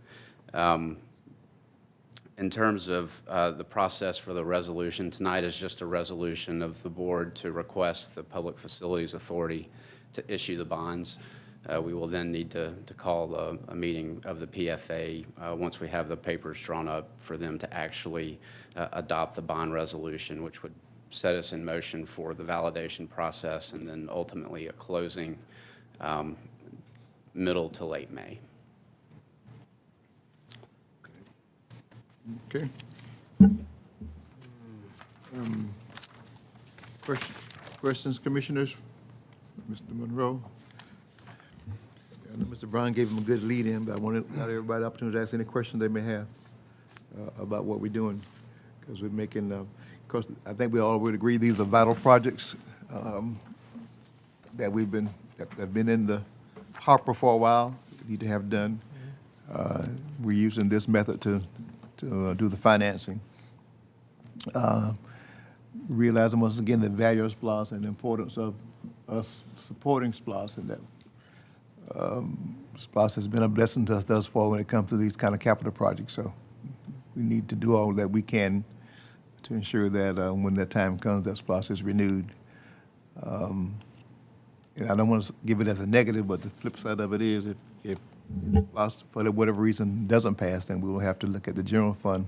In terms of the process for the resolution, tonight is just a resolution of the board to request the Public Facilities Authority to issue the bonds. We will then need to call a meeting of the PFA once we have the papers drawn up for them to actually adopt the bond resolution, which would set us in motion for the validation process and then ultimately a closing middle to late May. Okay. Questions, commissioners? Mr. Monroe? I know Mr. Brown gave him a good lead-in, but I wanted to have everybody the opportunity to ask any questions they may have about what we're doing, because we're making, of course, I think we all would agree these are vital projects that that have been in the hopper for a while, need to have done. We're using this method to do the financing. Realizing once again the value of SPLOST and the importance of us supporting SPLOST, and that SPLOST has been a blessing to us thus far when it comes to these kind of capital projects. So we need to do all that we can to ensure that when that time comes, that SPLOST is renewed. And I don't want to give it as a negative, but the flip side of it is if SPLOST, for whatever reason, doesn't pass, then we will have to look at the general fund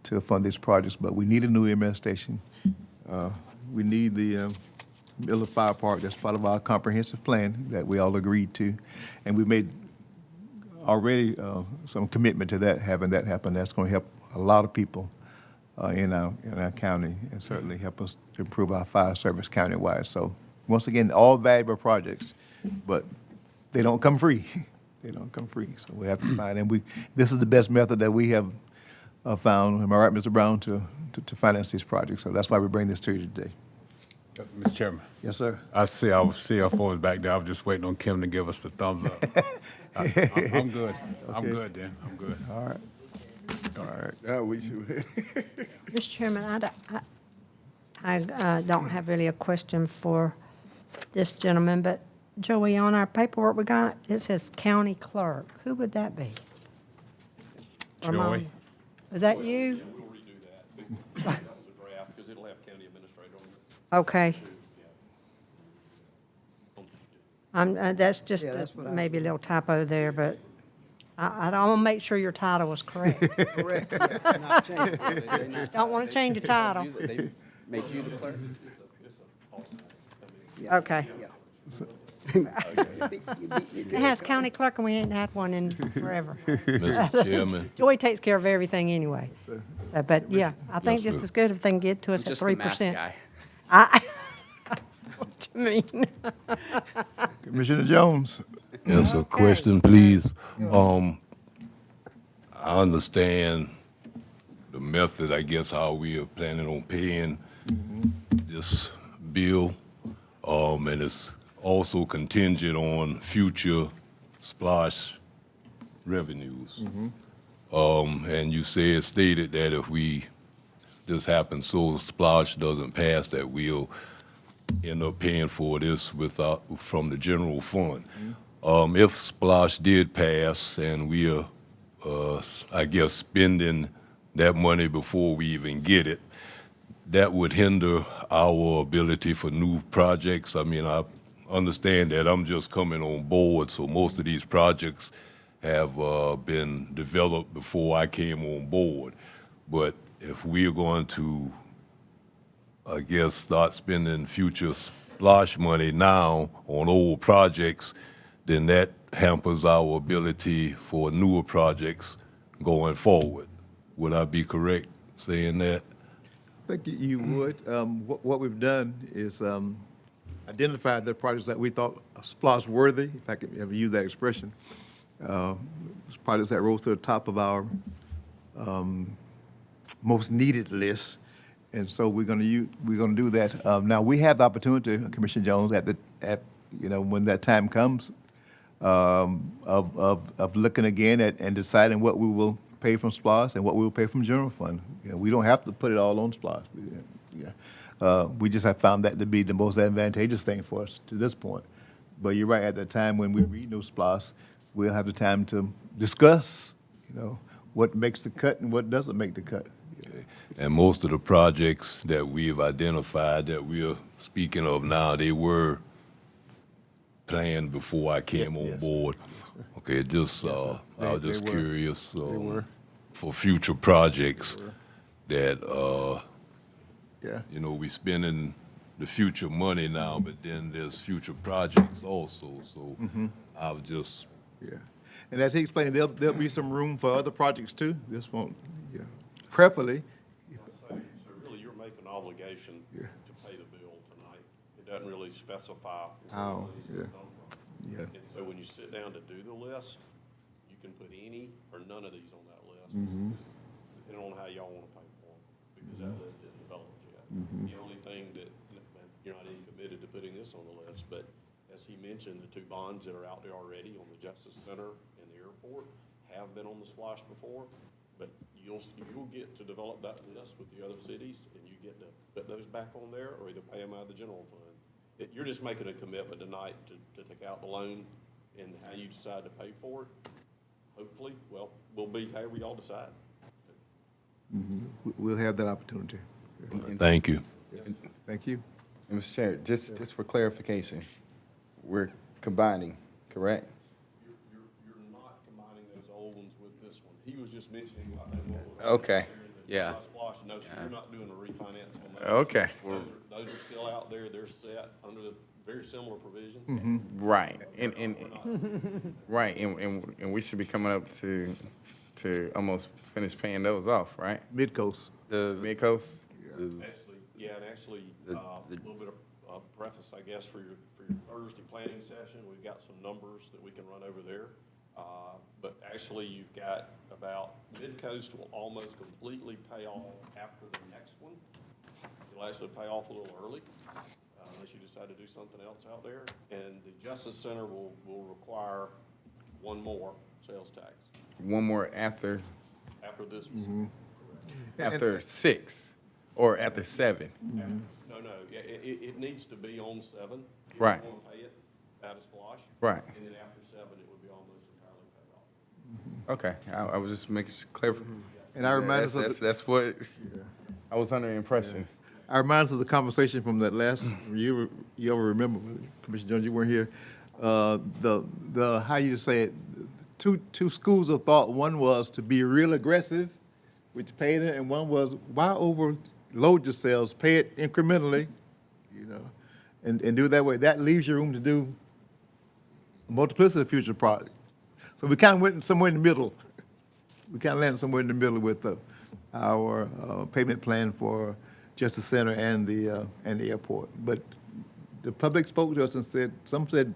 to fund these projects. But we need a new EMS station. We need the Miller Fire Park. That's part of our comprehensive plan that we all agreed to. And we made already some commitment to that, having that happen. That's going to help a lot of people in our county, and certainly help us to improve our fire service countywide. So once again, all valuable projects, but they don't come free. They don't come free. So we have to find, and this is the best method that we have found, am I right, Mr. Brown, to finance these projects. So that's why we bring this to you today. Mr. Chairman, Yes, sir. I see our CFO is back there. I was just waiting on Kim to give us the thumbs up. I'm good. I'm good then. I'm good. All right. All right. Mr. Chairman, I don't have really a question for this gentleman, but Joey, on our paperwork we got, it says county clerk. Who would that be? Ramon? Joey? Is that you? We'll redo that. That was a draft, because it'll have county administrator on it. Okay. That's just Yeah, that's what I- maybe a little typo there, but I want to make sure your title was correct. Correct. Not change it. Don't want to change your title. They made you the clerk? Okay. It has county clerk, and we ain't had one in forever. Mr. Chairman, Joey takes care of everything anyway. So, but yeah, I think Yes, this sir. is good if they can get to us at Just the math 3%. guy. What you mean? Commissioner Jones. answer a question, please. I understand the method, I guess, how we are planning on paying this bill. And it's also contingent on future SPLOST revenues. And you stated that if this happens, so SPLOST doesn't pass, that we'll end up paying for this from the general fund. If SPLOST did pass and we are, I guess, spending that money before we even get it, that would hinder our ability for new projects. I mean, I understand that I'm just coming on board, so most of these projects have been developed before I came on board. But if we are going to, I guess, start spending future SPLOST money now on old projects, then that hampers our ability for newer projects going forward. Would I be correct saying that? I think you would. What we've done is identified the projects that we thought SPLOST worthy, if I can ever use that expression. Projects that rose to the top of our most needed list, and so we're going to do that. Now we have the opportunity, Commissioner Jones, when that time comes, of looking again at and deciding what we will pay from SPLOST and what we will pay from general fund. We don't have to put it all on SPLOST. We just have found that to be the most advantageous thing for us to this point. But you're right, at the time when we renew SPLOST, we'll have the time to discuss, what makes the cut and what doesn't make the cut. And most of the projects that we've identified that we are speaking of now, they were planned before I came on board. Okay, I was just curious for future projects that Yeah. You know, we spending the future money now, but then there's future projects also, so I was just, Yeah. And as he explained, there'll be some room for other projects too. This won't, yeah. Preferably, So really, you're making an obligation Yeah. to pay the bill tonight. It doesn't really specify where How, the money's gonna yeah. come from. yeah. And so when you sit down to do the list, you can put any or none of these on that list, depending on how y'all wanna pay for them, because that list isn't developed yet. The only thing that, you're not even committed to putting this on the list, but as he mentioned, the two bonds that are out there already on the Justice Center and the airport have been on the splash before, but you'll get to develop that list with the other cities, and you get to put those back on there, or either pay them out of the general fund. You're just making a commitment tonight to take out the loan, and how you decide to pay for it, hopefully, well, will be however y'all decide. We'll have that opportunity. thank you. Thank you. And Mr. Chair, just for clarification, we're combining, correct? You're not combining those old ones with this one. He was just mentioning, I think, what was. Okay. Yeah. Splash, no, so you're not doing a refinance on those. Okay. Those are still out there, they're set under the very similar provision. Right, and we should be coming up to almost finish paying those off, right? Mid-coast. Mid-coast? Actually, a little bit of preface, I guess, for your Thursday planning session. We've got some numbers that we can run over there. But actually, you've got about Mid-Coast will almost completely pay off after the next one. It'll actually pay off a little early, unless you decide to do something else out there. And the Justice Center will require one more sales tax One more after this one. after 6 or after 7? No, yeah, it needs to be on 7. If Right. you want to pay it out of Splosh. Right. And then after 7, it would be almost entirely paid off. Okay, I was just making clear. And I remind us of the- That's what I was under the impression. I remind us of the conversation from that last, you ever remember, Commissioner Jones, you weren't here, how you say it, two schools of thought. One was to be real aggressive, which paid it, and one was, why overload yourselves, pay it incrementally, you know, and do it that way. That leaves you room to do a multiplicity of future projects. So we kind of went somewhere in the middle. We kind of landed somewhere in the middle with our payment plan for Justice Center and the airport. But the public spoke to us and some said,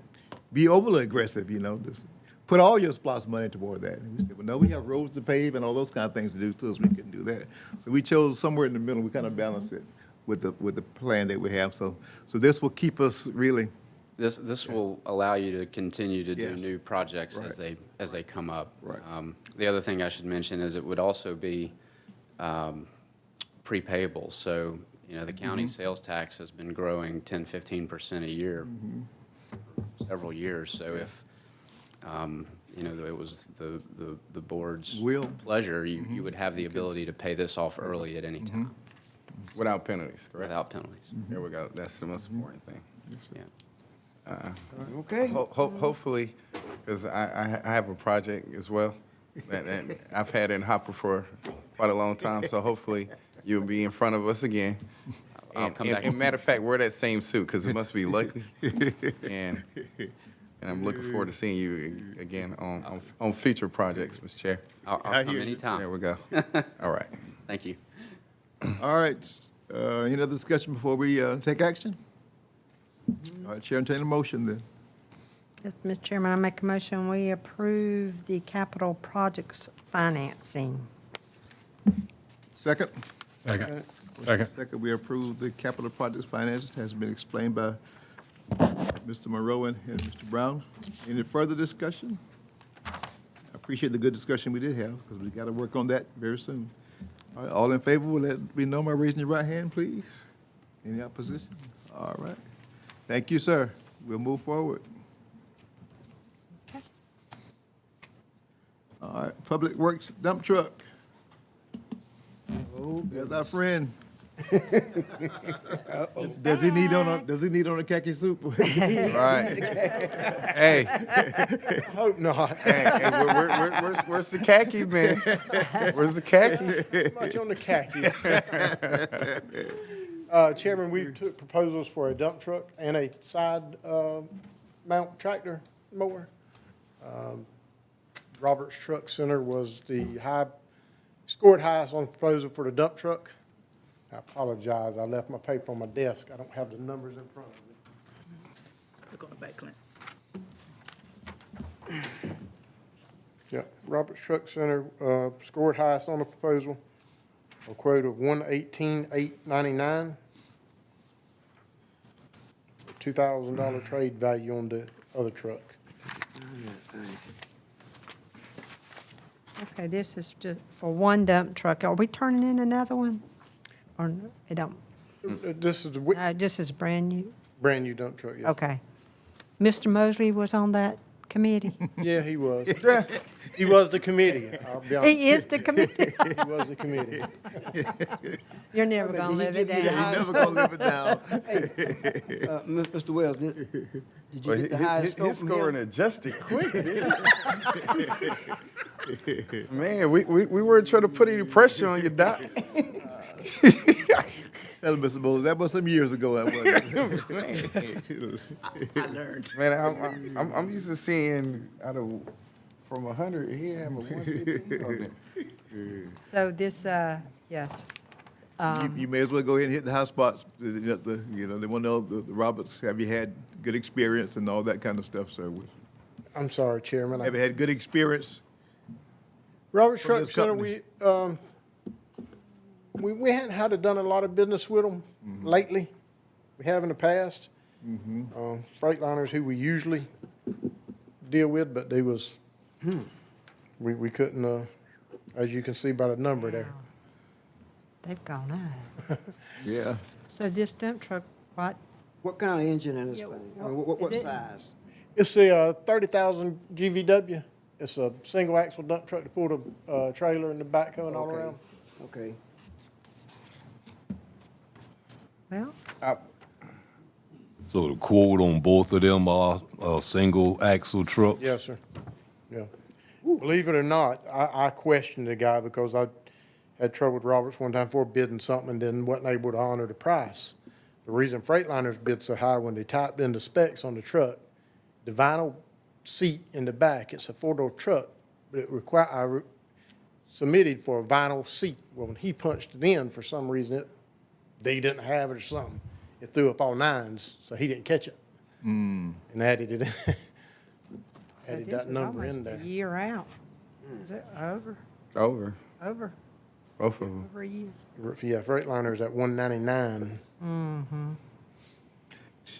be overly aggressive, you know, just put all your SPLOST money toward that. And we said, well, no, we have roads to pave and all those kind of things to do too, so we couldn't do that. So we chose somewhere in the middle. We kind of balanced it with the plan that we have. So this will keep us really. This will allow you to continue to do Yes. new projects Right. as they come up. Right. The other thing I should mention is it would also be prepayable. So, you know, the county sales tax has been growing 10, 15% a year for several years. So if, you know, it was the board's Will. pleasure, you would have the ability to pay this off early at any time Without penalties, correct? without penalties. There we go. That's the most important thing. Yeah. Okay. Hopefully, because I have a project as well that I've had in hopper for quite a long time, so hopefully you'll be in front of us again. I'll come back. And matter of fact, wear that same suit because it must be lucky. And I'm looking forward to seeing you again on future projects, Mr. Chair. I'll I come hear you. anytime. There we go. All right. Thank you. All right, any other discussion before we take action? All right, Chair, entertain a motion then. Yes, Mr. Chairman, I make a motion, we approve the capital projects financing. Second? Second. Second, we approve the capital projects finances, has been explained by Mr. Monroe and Mr. Brown. Any further discussion? I appreciate the good discussion we did have, because we got to work on that very soon. All right, all in favor, will let me know by raising your right hand, please. Any opposition? All right. Thank you, sir. We'll move forward. Okay. All right, Public Works dump truck. There's our friend. Does he need on a khaki suit? Right. Hey. Hope not. Hey, where's the khaki, man? Where's the khaki? Much on the khakis. Chairman, we took proposals for a dump truck and a side mount tractor mower. Roberts Truck Center was scored highest on the proposal for the dump truck. I apologize, I left my paper on my desk. I don't have the numbers in front of me. Look on the back, Clint. Yeah, Roberts Truck Center scored highest on the proposal, a quote of $118,899. $2,000 trade value on the other truck. Okay, this is just for one dump truck. Are we turning in another one? Or it don't? This is a This is brand new? brand new dump truck, yeah. Okay. Mr. Mosley was on that committee? Yeah, he was. He was the committee, I'll be honest. He is the committee? He was the committee. You're never gonna live it You're down. never gonna live it down. Mr. Wells, did you Well, get the highest score his from scoring him? adjusted quick, didn't he? Man, we weren't trying to put any pressure on you, Doc. Tell him, Mr. Bowles, that was some years ago, that was. I learned. Man, I'm used to seeing from 100, he had a 115 on there. So this, yes. You may as well go ahead and hit the high spots. They want to know, the Roberts, have you had good experience and all that kind of stuff, sir? I'm sorry, Chairman. Have you had good experience? Roberts from Truck this Center, company? we hadn't had to done a lot of business with them lately. We have in the past. Freightliners who we usually deal with, but they was, we couldn't, as you can see by the number there. They've gone up. Yeah. So this dump truck, what? What kind of engine in this Yeah, thing? I mean, what is it- size? It's a 30,000 GVW. It's a single axle dump truck to pull the trailer and the backhoe and all Okay. around. Okay. Well, So the quote on both of them are single axle trucks? Yes, sir. Yeah. Believe it or not, I questioned the guy because I had trouble with Roberts one time for bidding something and then wasn't able to honor the price. The reason Freightliners bid so high, when they typed in the specs on the truck, the vinyl seat in the back, it's a four-door truck, but I submitted for a vinyl seat. Well, when he punched it in, for some reason, they didn't have it or something. It threw up all nines, so he didn't catch it. And added it, so added this that is number almost in a there. year out. Is it over? Over, Both of them. Over a year. Yeah, Freightliner's at 199.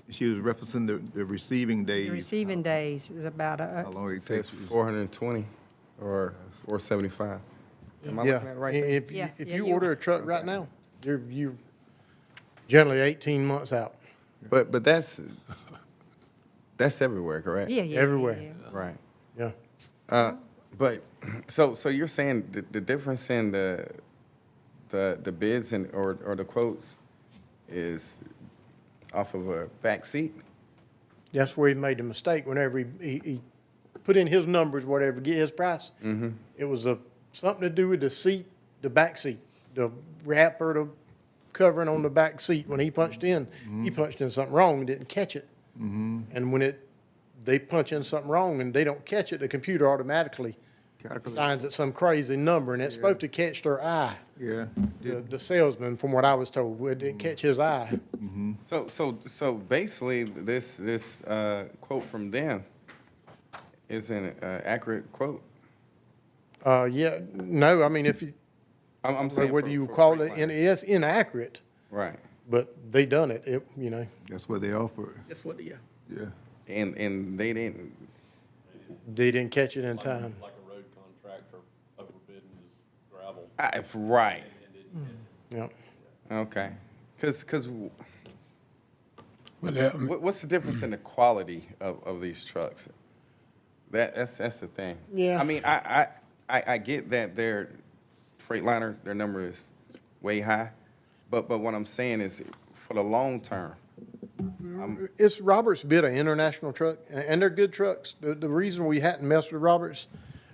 She was referencing the receiving The days. receiving days is about How long it says takes. 420 or 475. Am I Yeah, looking at it right? if Yeah, if yeah, you you- order a truck right now, you're generally 18 months out. But that's everywhere, correct? Yeah, yeah. Everywhere. yeah. Right. Yeah. But so you're saying the difference in the bids or the quotes is off of a back seat? That's where he made the mistake. Whenever he put in his numbers, whatever, get his price. It was something to do with the seat, the back seat, the wrapper, the covering on the back seat. When he punched in, he punched in something wrong and didn't catch it. And when they punch in something wrong and they don't catch it, the computer automatically assigns it some crazy number, and it's supposed to catch their eye. Yeah. The salesman, from what I was told, it didn't catch his eye. So basically, this quote from them is an accurate quote. Yeah, no, I mean, if you, I'm saying whether for- you for call it, Freightliner. it's inaccurate, Right. but they done it, That's what they offer. That's what, yeah. Yeah. And they didn't. they didn't catch it in time. Like a road contractor overbidding his gravel. Right. Yeah. Okay. Because Well, what's the difference in the quality of these trucks? That's the thing. Yeah. I mean, I get that their Freightliner, their number is way high, but what I'm saying is for the long term. It's Roberts bid an international truck, and they're good trucks. The reason we hadn't messed with Roberts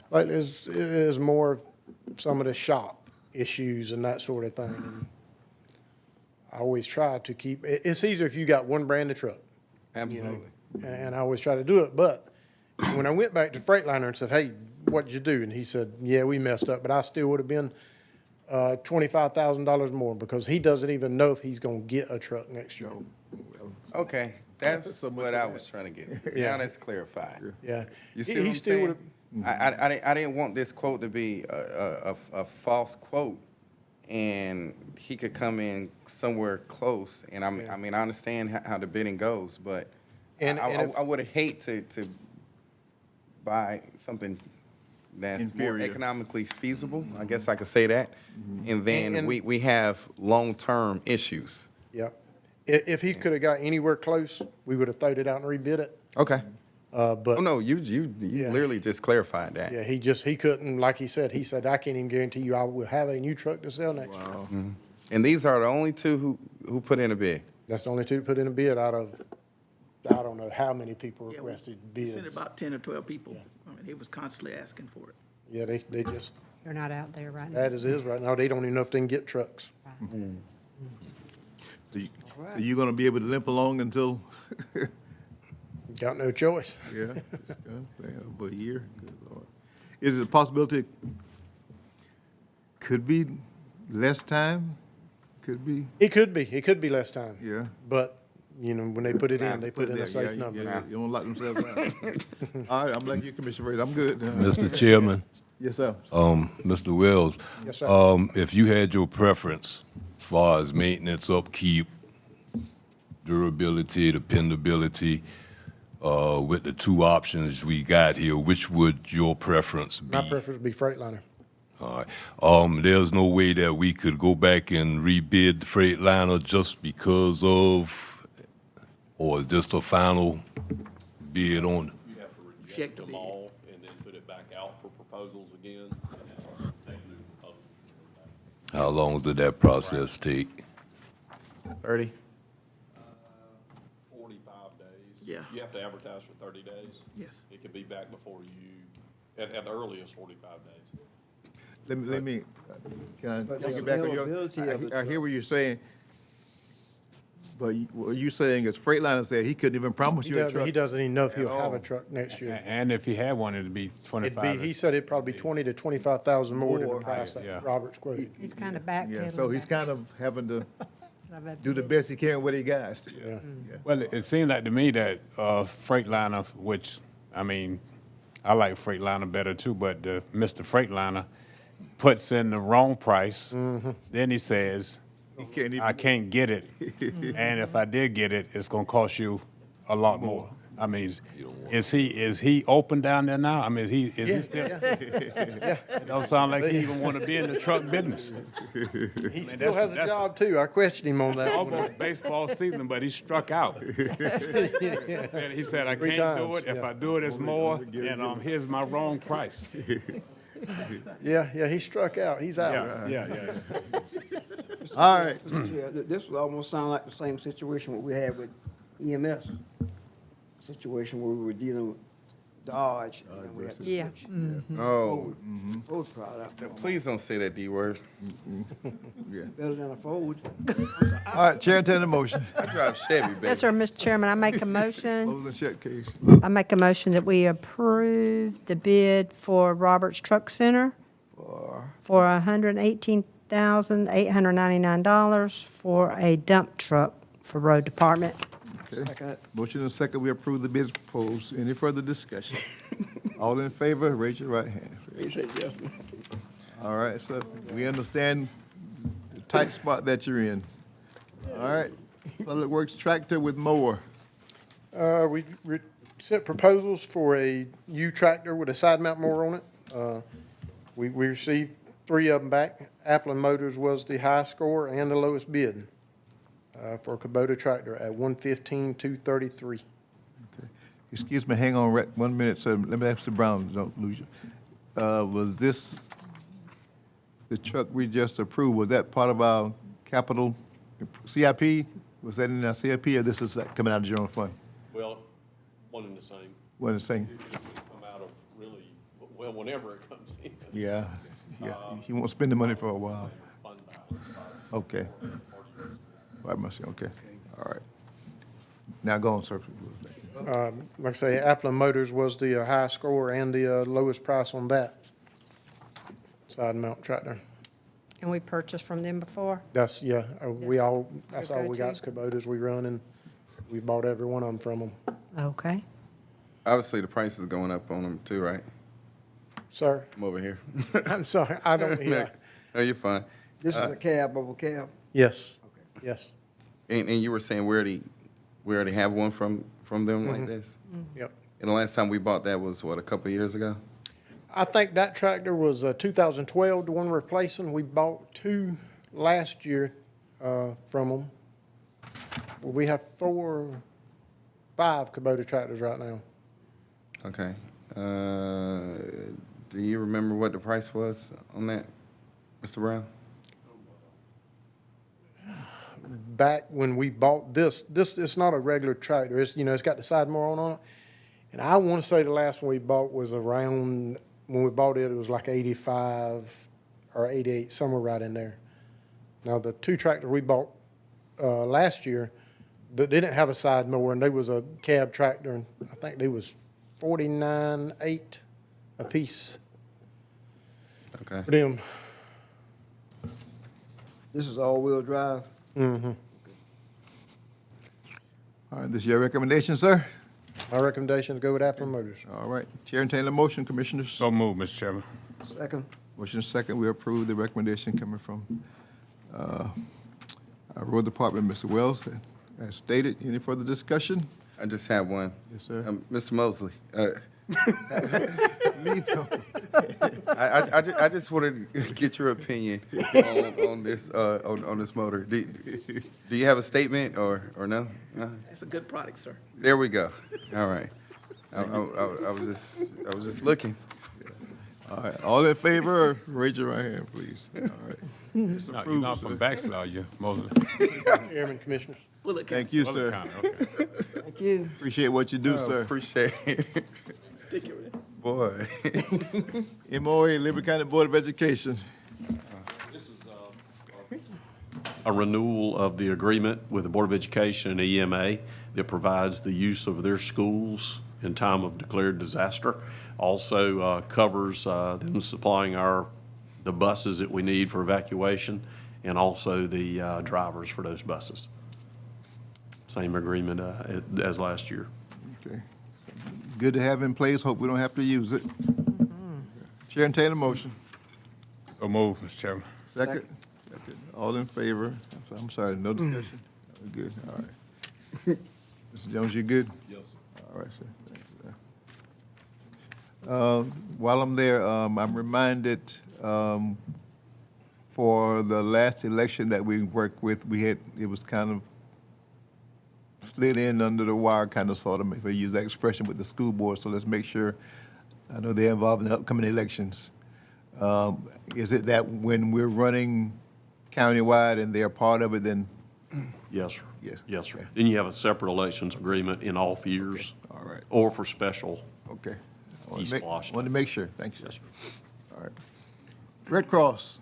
lately is more of some of the shop issues and that sort of thing. I always try to keep, it's easier if you got one brand of truck. Absolutely. And I always try to do it, but when I went back to Freightliner and said, hey, what'd you do? And he said, yeah, we messed up, but I still would have been $25,000 more, because he doesn't even know if he's gonna get a truck next year. Okay, that's what I was trying to get. Now that's clarified. Yeah. You see He what I'm still saying? would've- I didn't want this quote to be a false quote, and he could come in somewhere close. And I mean, I understand how the bidding goes, but And if- I would hate to buy something that's more Inferior. economically feasible. I guess I could say that. And then And- we have long-term issues. Yeah. If he could have got anywhere close, we would have thrown it out and rebid it. Okay. But Oh, no, you Yeah. literally just clarified that. yeah, he couldn't, like he said, I can't even guarantee you I will have a new truck to sell next year. And these are the only two who put in a bid. That's the only two put in a bid out of, I don't know how many people Yeah, requested we sent bids. about 10 or 12 people. I mean, he was constantly asking for it. Yeah, they just, You're not out there right now. that is right now. They don't even know if they can get trucks. So you're gonna be able to limp along until, Got no choice. yeah, for a year? Good Lord. Is it a possibility, could be less time? Could be, It could be less time. yeah. But, you know, when they put it in, they put in a there, safe yeah, number. yeah, you don't lock themselves out. All right, I'm like you, Commissioner Ray, I'm good. Mr. Chairman, Yes, sir. Mr. Wells. Yes, sir. If you had your preference as far as maintenance, upkeep, durability, dependability, with the two options we got here, which would your preference be? My preference would be Freightliner. All right. There's no way that we could go back and rebid the Freightliner just because of, or is this the final bid on? You have to Check reject the them bid. all and then put it back out for proposals again. And then take new proposals. How long did that process take? 30? 45 days. Yeah. You have to advertise for 30 days. Yes. It could be back before you, at the earliest, 45 days. Let me, can I But take the it back on availability of the your, I hear what you're saying, but what you're saying is Freightliner said he couldn't even promise you a truck. He doesn't even know if he'll at have a all. truck next year. And if he had one, it'd be It'd 25. be, he said it'd probably be 20 to 25,000 more than the More. price Yeah. that Robert's quoted. He's kind of backpedaling. Yeah, so he's kind of having to of do the best he can with what he got. Yeah. Well, it seemed like to me that Freightliner, which, I mean, I like Freightliner better too, but Mr. Freightliner puts in the wrong price. Then he says, He can't even. I can't get it. And if I did get it, it's gonna cost you a lot more. I mean, is he open down there now? I mean, is he still? It don't sound like he even wanna be in the truck business. He still has a job too. I questioned him on that one. Almost baseball season, but he struck out. He said, I Three can't do times, it. If yeah. I do it, it's more, and here's my wrong price. Yeah, he struck out. He's out. Yes. All right, Yeah, this would almost sound like the same situation what we had with EMS. Situation where we were dealing with Dodge. And we had to Yeah. switch Oh, Ford product. please don't say that D word. Better than a Ford. all right, Chair, entertain the motion. I drive Chevy, baby. Yes, sir, Mr. Chairman, I make a motion. Close the shut case. I make a motion that we approve the bid for Roberts Truck Center for $118,899 for a dump truck for road department. Okay. Motion and second, we approve the bids proposed. Any further discussion? All in favor, raise your right hand. All right, so we understand the tight spot that you're in. All right, Public Works tractor with mower. We sent proposals for a U tractor with a side mount mower on it. We received 3 of them back. Applin Motors was the high score and the lowest bid for a Kubota tractor at $115,233. Excuse me, hang on 1 minute, sir. Let me ask the Brown, don't lose you. Was this, the truck we just approved, was that part of our capital CIP? Was that in our CIP, or this is coming out of general fund? Well, one and the same. What is saying? It can come out of really, well, whenever it comes in. Yeah, yeah. He won't spend the money for a while. Fund balance. Okay. Right, Monsieur, okay, all right. Now go on, sir. Like I say, Applin Motors was the high score and the lowest price on that side mount tractor. And we purchased from them before? That's, yeah, that's all we got is go-to. Kubotas we run, and we bought every one of them from them. Okay. Obviously, the price is going up on them too, right? Sir, I'm over here. I'm sorry, I don't hear. No, you're fine. This is a cab over cab? Yes, yes, And you were saying we already have one from them like this? yep. And the last time we bought that was, what, a couple of years ago? I think that tractor was 2012, the one we're replacing. We bought 2 last year from them. We have 5 Kubota tractors right now. Okay. Do you remember what the price was on that, Mr. Brown? Back when we bought this, it's not a regular tractor. It's, it's got the side mower on it. And I want to say the last one we bought was around, when we bought it, it was like 85 or 88, somewhere right in there. Now, the 2 tractors we bought last year, they didn't have a side mower, and they was a cab tractor, and I think they was $49.8 a piece Okay. for them. This is all-wheel drive? All right, this is your recommendation, sir? My recommendation is go with Applin Motors. All right, Chair, entertain a motion, Commissioners. So moved, Mr. Chairman. Second? Motion second, we approve the recommendation coming from our Road Department, Mr. Wells. As stated, any further discussion? I just have one. Yes, sir. Mr. Mosley, Leave him. I just wanted to get your opinion on this motor. Do you have a statement or no? It's a good product, sir. There we go. All right. I was just looking. All right, all in favor, raise your right hand, please. All right. It's No, you're approved, not sir. from Baxter, are you, Mosley? Airman Commissioners. Bullet Thank you, Well, sir. kinda, okay. Thank you. Appreciate what you do, sir. Appreciate it. Take care of it. Boy. MOA, Liberty County Board of Education. A renewal of the agreement with the Board of Education and EMA that provides the use of their schools in time of declared disaster. Also covers them supplying the buses that we need for evacuation, and also the drivers for those buses. Same agreement as last year. Okay. Good to have in place, hope we don't have to use it. Chair, entertain a motion. So moved, Mr. Chairman. Second? Second. All in favor? I'm sorry, no discussion? Good, all right. Mr. Jones, you good? Yes, sir. All right, sir. Thank you, sir. While I'm there, I'm reminded, for the last election that we worked with, it was kind of slid in under the wire, kind of, sort of, if I use that expression, with the school board, so let's make sure, I know they're involved in the upcoming elections. Is it that when we're running countywide and they're part of it, then? Yes, sir. Yes. Yes, sir. Okay. Then you have a separate elections agreement in all years. All right. Or for special. Okay. E-Splosh. Wanted to make sure, thank you. Yes, sir. All right. Red Cross,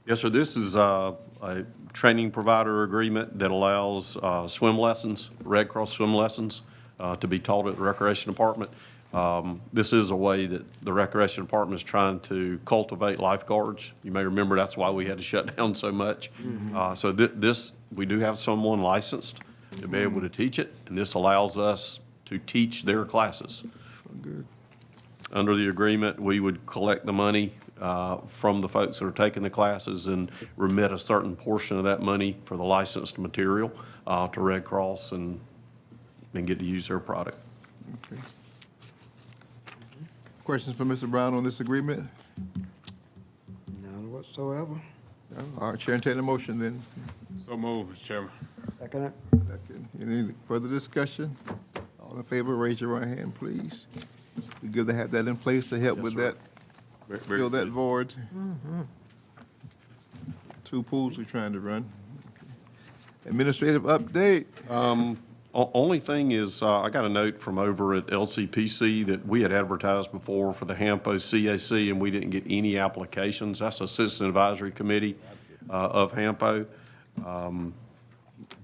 Yes, sir. This is a training provider agreement that allows swim lessons, Red Cross swim lessons, to be taught at the Recreation Department. This is a way that the Recreation Department is trying to cultivate lifeguards. You may remember that's why we had to shut down so much. So we do have someone licensed to be able to teach it, and this allows us to teach their classes. good. Under the agreement, we would collect the money from the folks that are taking the classes and remit a certain portion of that money for the licensed material to Red Cross and get to use their product. Okay. Questions for Mr. Brown on this agreement? None whatsoever. No? All right, Chair, entertain a motion then. So moved, Mr. Chairman. Second it? Second. Any further discussion? All in favor, raise your right hand, please. Be good to have that in place to help with that, fill that void. 2 pools we're trying to run. Administrative update. Only thing is, I got a note from over at LCPC that we had advertised before for the HAMPO CAC, and we didn't get any applications. That's a Citizen Advisory Committee of HAMPO.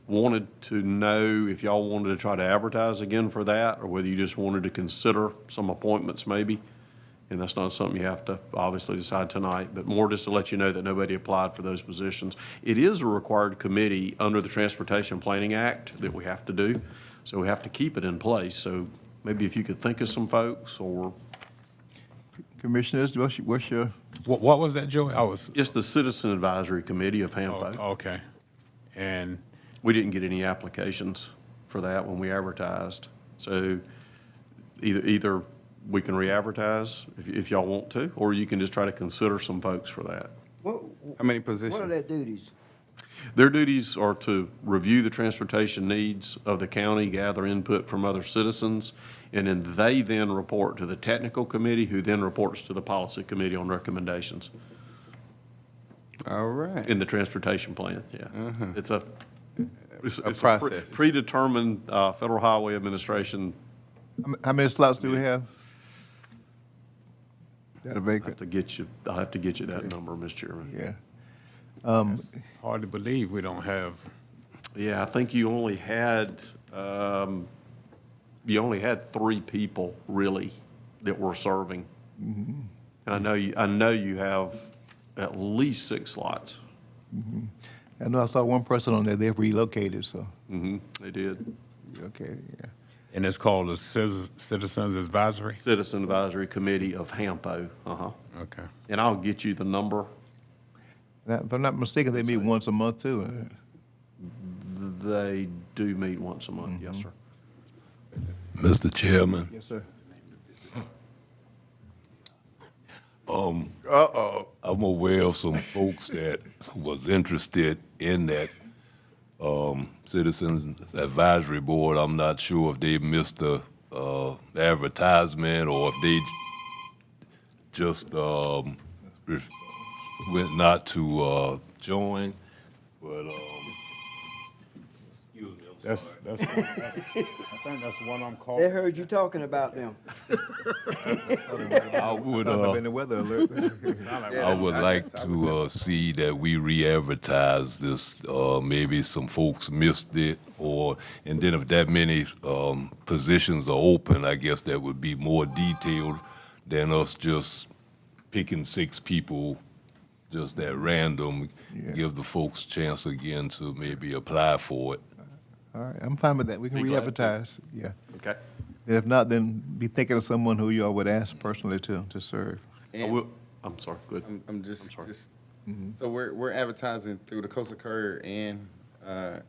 wanted to know if y'all wanted to try to advertise again for that, or whether you just wanted to consider some appointments maybe. And that's not something you have to obviously decide tonight, but more just to let you know that nobody applied for those positions. It is a required committee under the Transportation Planning Act that we have to do, so we have to keep it in place. So maybe if you could think of some folks, or Commissioners, what's your, What was that, Joey? I was, just the Citizen Advisory Committee of Hampo. okay. And We didn't get any applications for that when we advertised. So either we can re-advertise if y'all want to, or you can just try to consider some folks for that. What, How many what are positions? their duties? Their duties are to review the transportation needs of the county, gather input from other citizens, and then they then report to the technical committee, who then reports to the policy committee on recommendations All right. in the transportation plan, yeah. It's a process. predetermined Federal Highway Administration. how many slots do we have? That a I'll vacant? have to get you that number, Mr. Chairman. Yeah. hard to believe we don't have, Yeah, I think you only had 3 people really that were serving. And I know you have at least 6 slots. I know I saw one person on there, they've relocated, so, They did. okay, yeah. and it's called the Citizens Advisory? Citizen Advisory Committee of Hampo, Okay. And I'll get you the number. Now, if I'm not mistaken, they meet once a month too. They do meet once a month, yes, sir. Mr. Chairman, Yes, sir. I'm aware of some folks that was interested in that Citizens Advisory Board. I'm not sure if they missed the advertisement or if they just went not to join, but excuse me, I'm sorry. I think that's the one I'm calling. They heard you talking about them. I would Been the weather alert. I would like to see that we re-advertise this. Maybe some folks missed it, and then if that many positions are open, I guess that would be more detailed than us just picking 6 people just at random. Give the folks a chance again to maybe apply for it. All right, I'm fine with that. We can Be glad to. re-advertise, yeah. Okay. And if not, then be thinking of someone who y'all would ask personally to serve. I'm sorry, go ahead. I'm just, sorry. so we're advertising through the Coastal Courier and our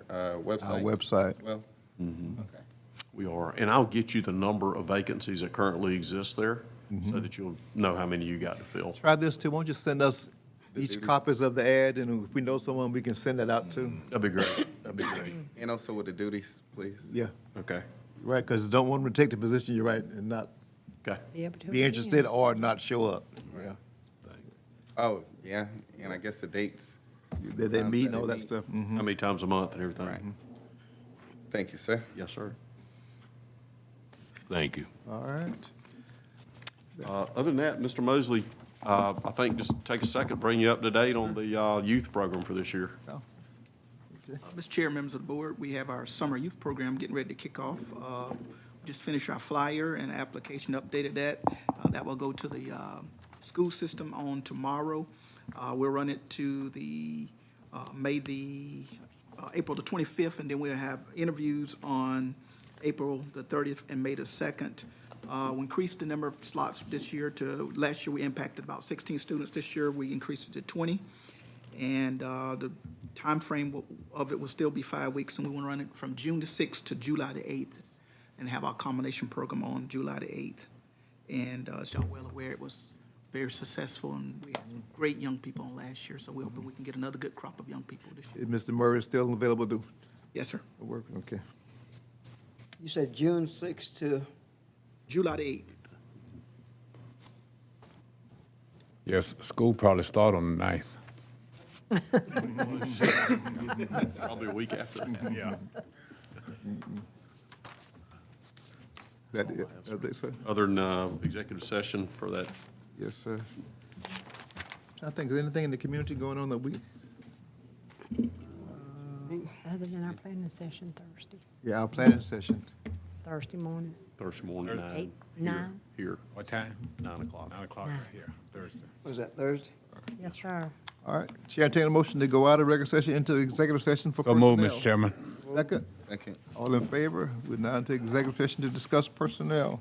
website. Our website. Well, okay. We are, and I'll get you the number of vacancies that currently exist there, so that you'll know how many you got to fill. Try this too, won't you send us each copies of the ad, and if we know someone, we can send that out to? That'd be great, that'd be great. And also with the duties, please. Yeah, Okay, right, because don't want them to take the position, you're right, and not okay. Be able to be interested or not show up. Yeah, Oh, yeah, and I guess the dates. That they meet and all they that meet. stuff. How many times a month and everything? Right. Thank you, sir. Yes, sir. Thank you. All right. Other than that, Mr. Mosley, I think just take a second, bring you up to date on the youth program for this year. Mr. Chair, members of the board, we have our summer youth program getting ready to kick off. Just finished our flyer and application, updated that. That will go to the school system on tomorrow. We'll run it to the April the 25th, and then we'll have interviews on April the 30th and May the 2nd. We increased the number of slots this year to, last year we impacted about 16 students. This year we increased it to 20. And the timeframe of it will still be 5 weeks, and we want to run it from June the 6th to July the 8th and have our combination program on July the 8th. And as y'all well aware, it was very successful, and we had some great young people on last year, so we're hoping we can get another good crop of young people this year. Is Mr. Murray still available to Yes, sir. work? Okay. You said June 6th to, July the 8th. Yes, school probably start on the 9th. Probably a week after. Yeah. That it, sir? Other than executive session for that. Yes, sir. Trying to think, is anything in the community going on that we, other than our planning session Thursday, Yeah, our planning session. Thursday morning, Thursday morning, 8, 9. 9? Here, What time? 9 o'clock. 9 o'clock right here, Thursday. Was that Thursday? Yes, sir. All right, Chair, entertain a motion to go out of regular session into executive session for So personnel. move, Mr. Chairman. Second, Second. all in favor? We're now into executive session to discuss personnel.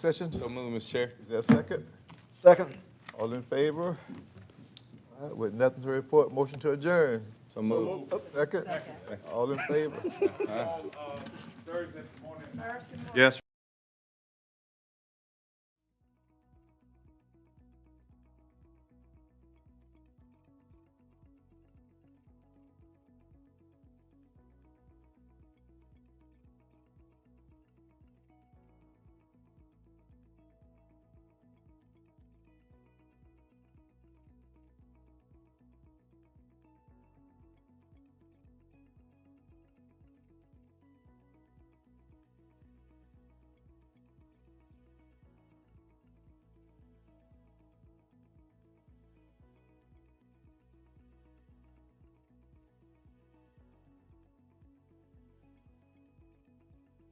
session? So move, Mr. Chair. Is there a second? Second. All in favor? All right, with nothing to report, motion to adjourn. So move. Second? All in favor? Yes,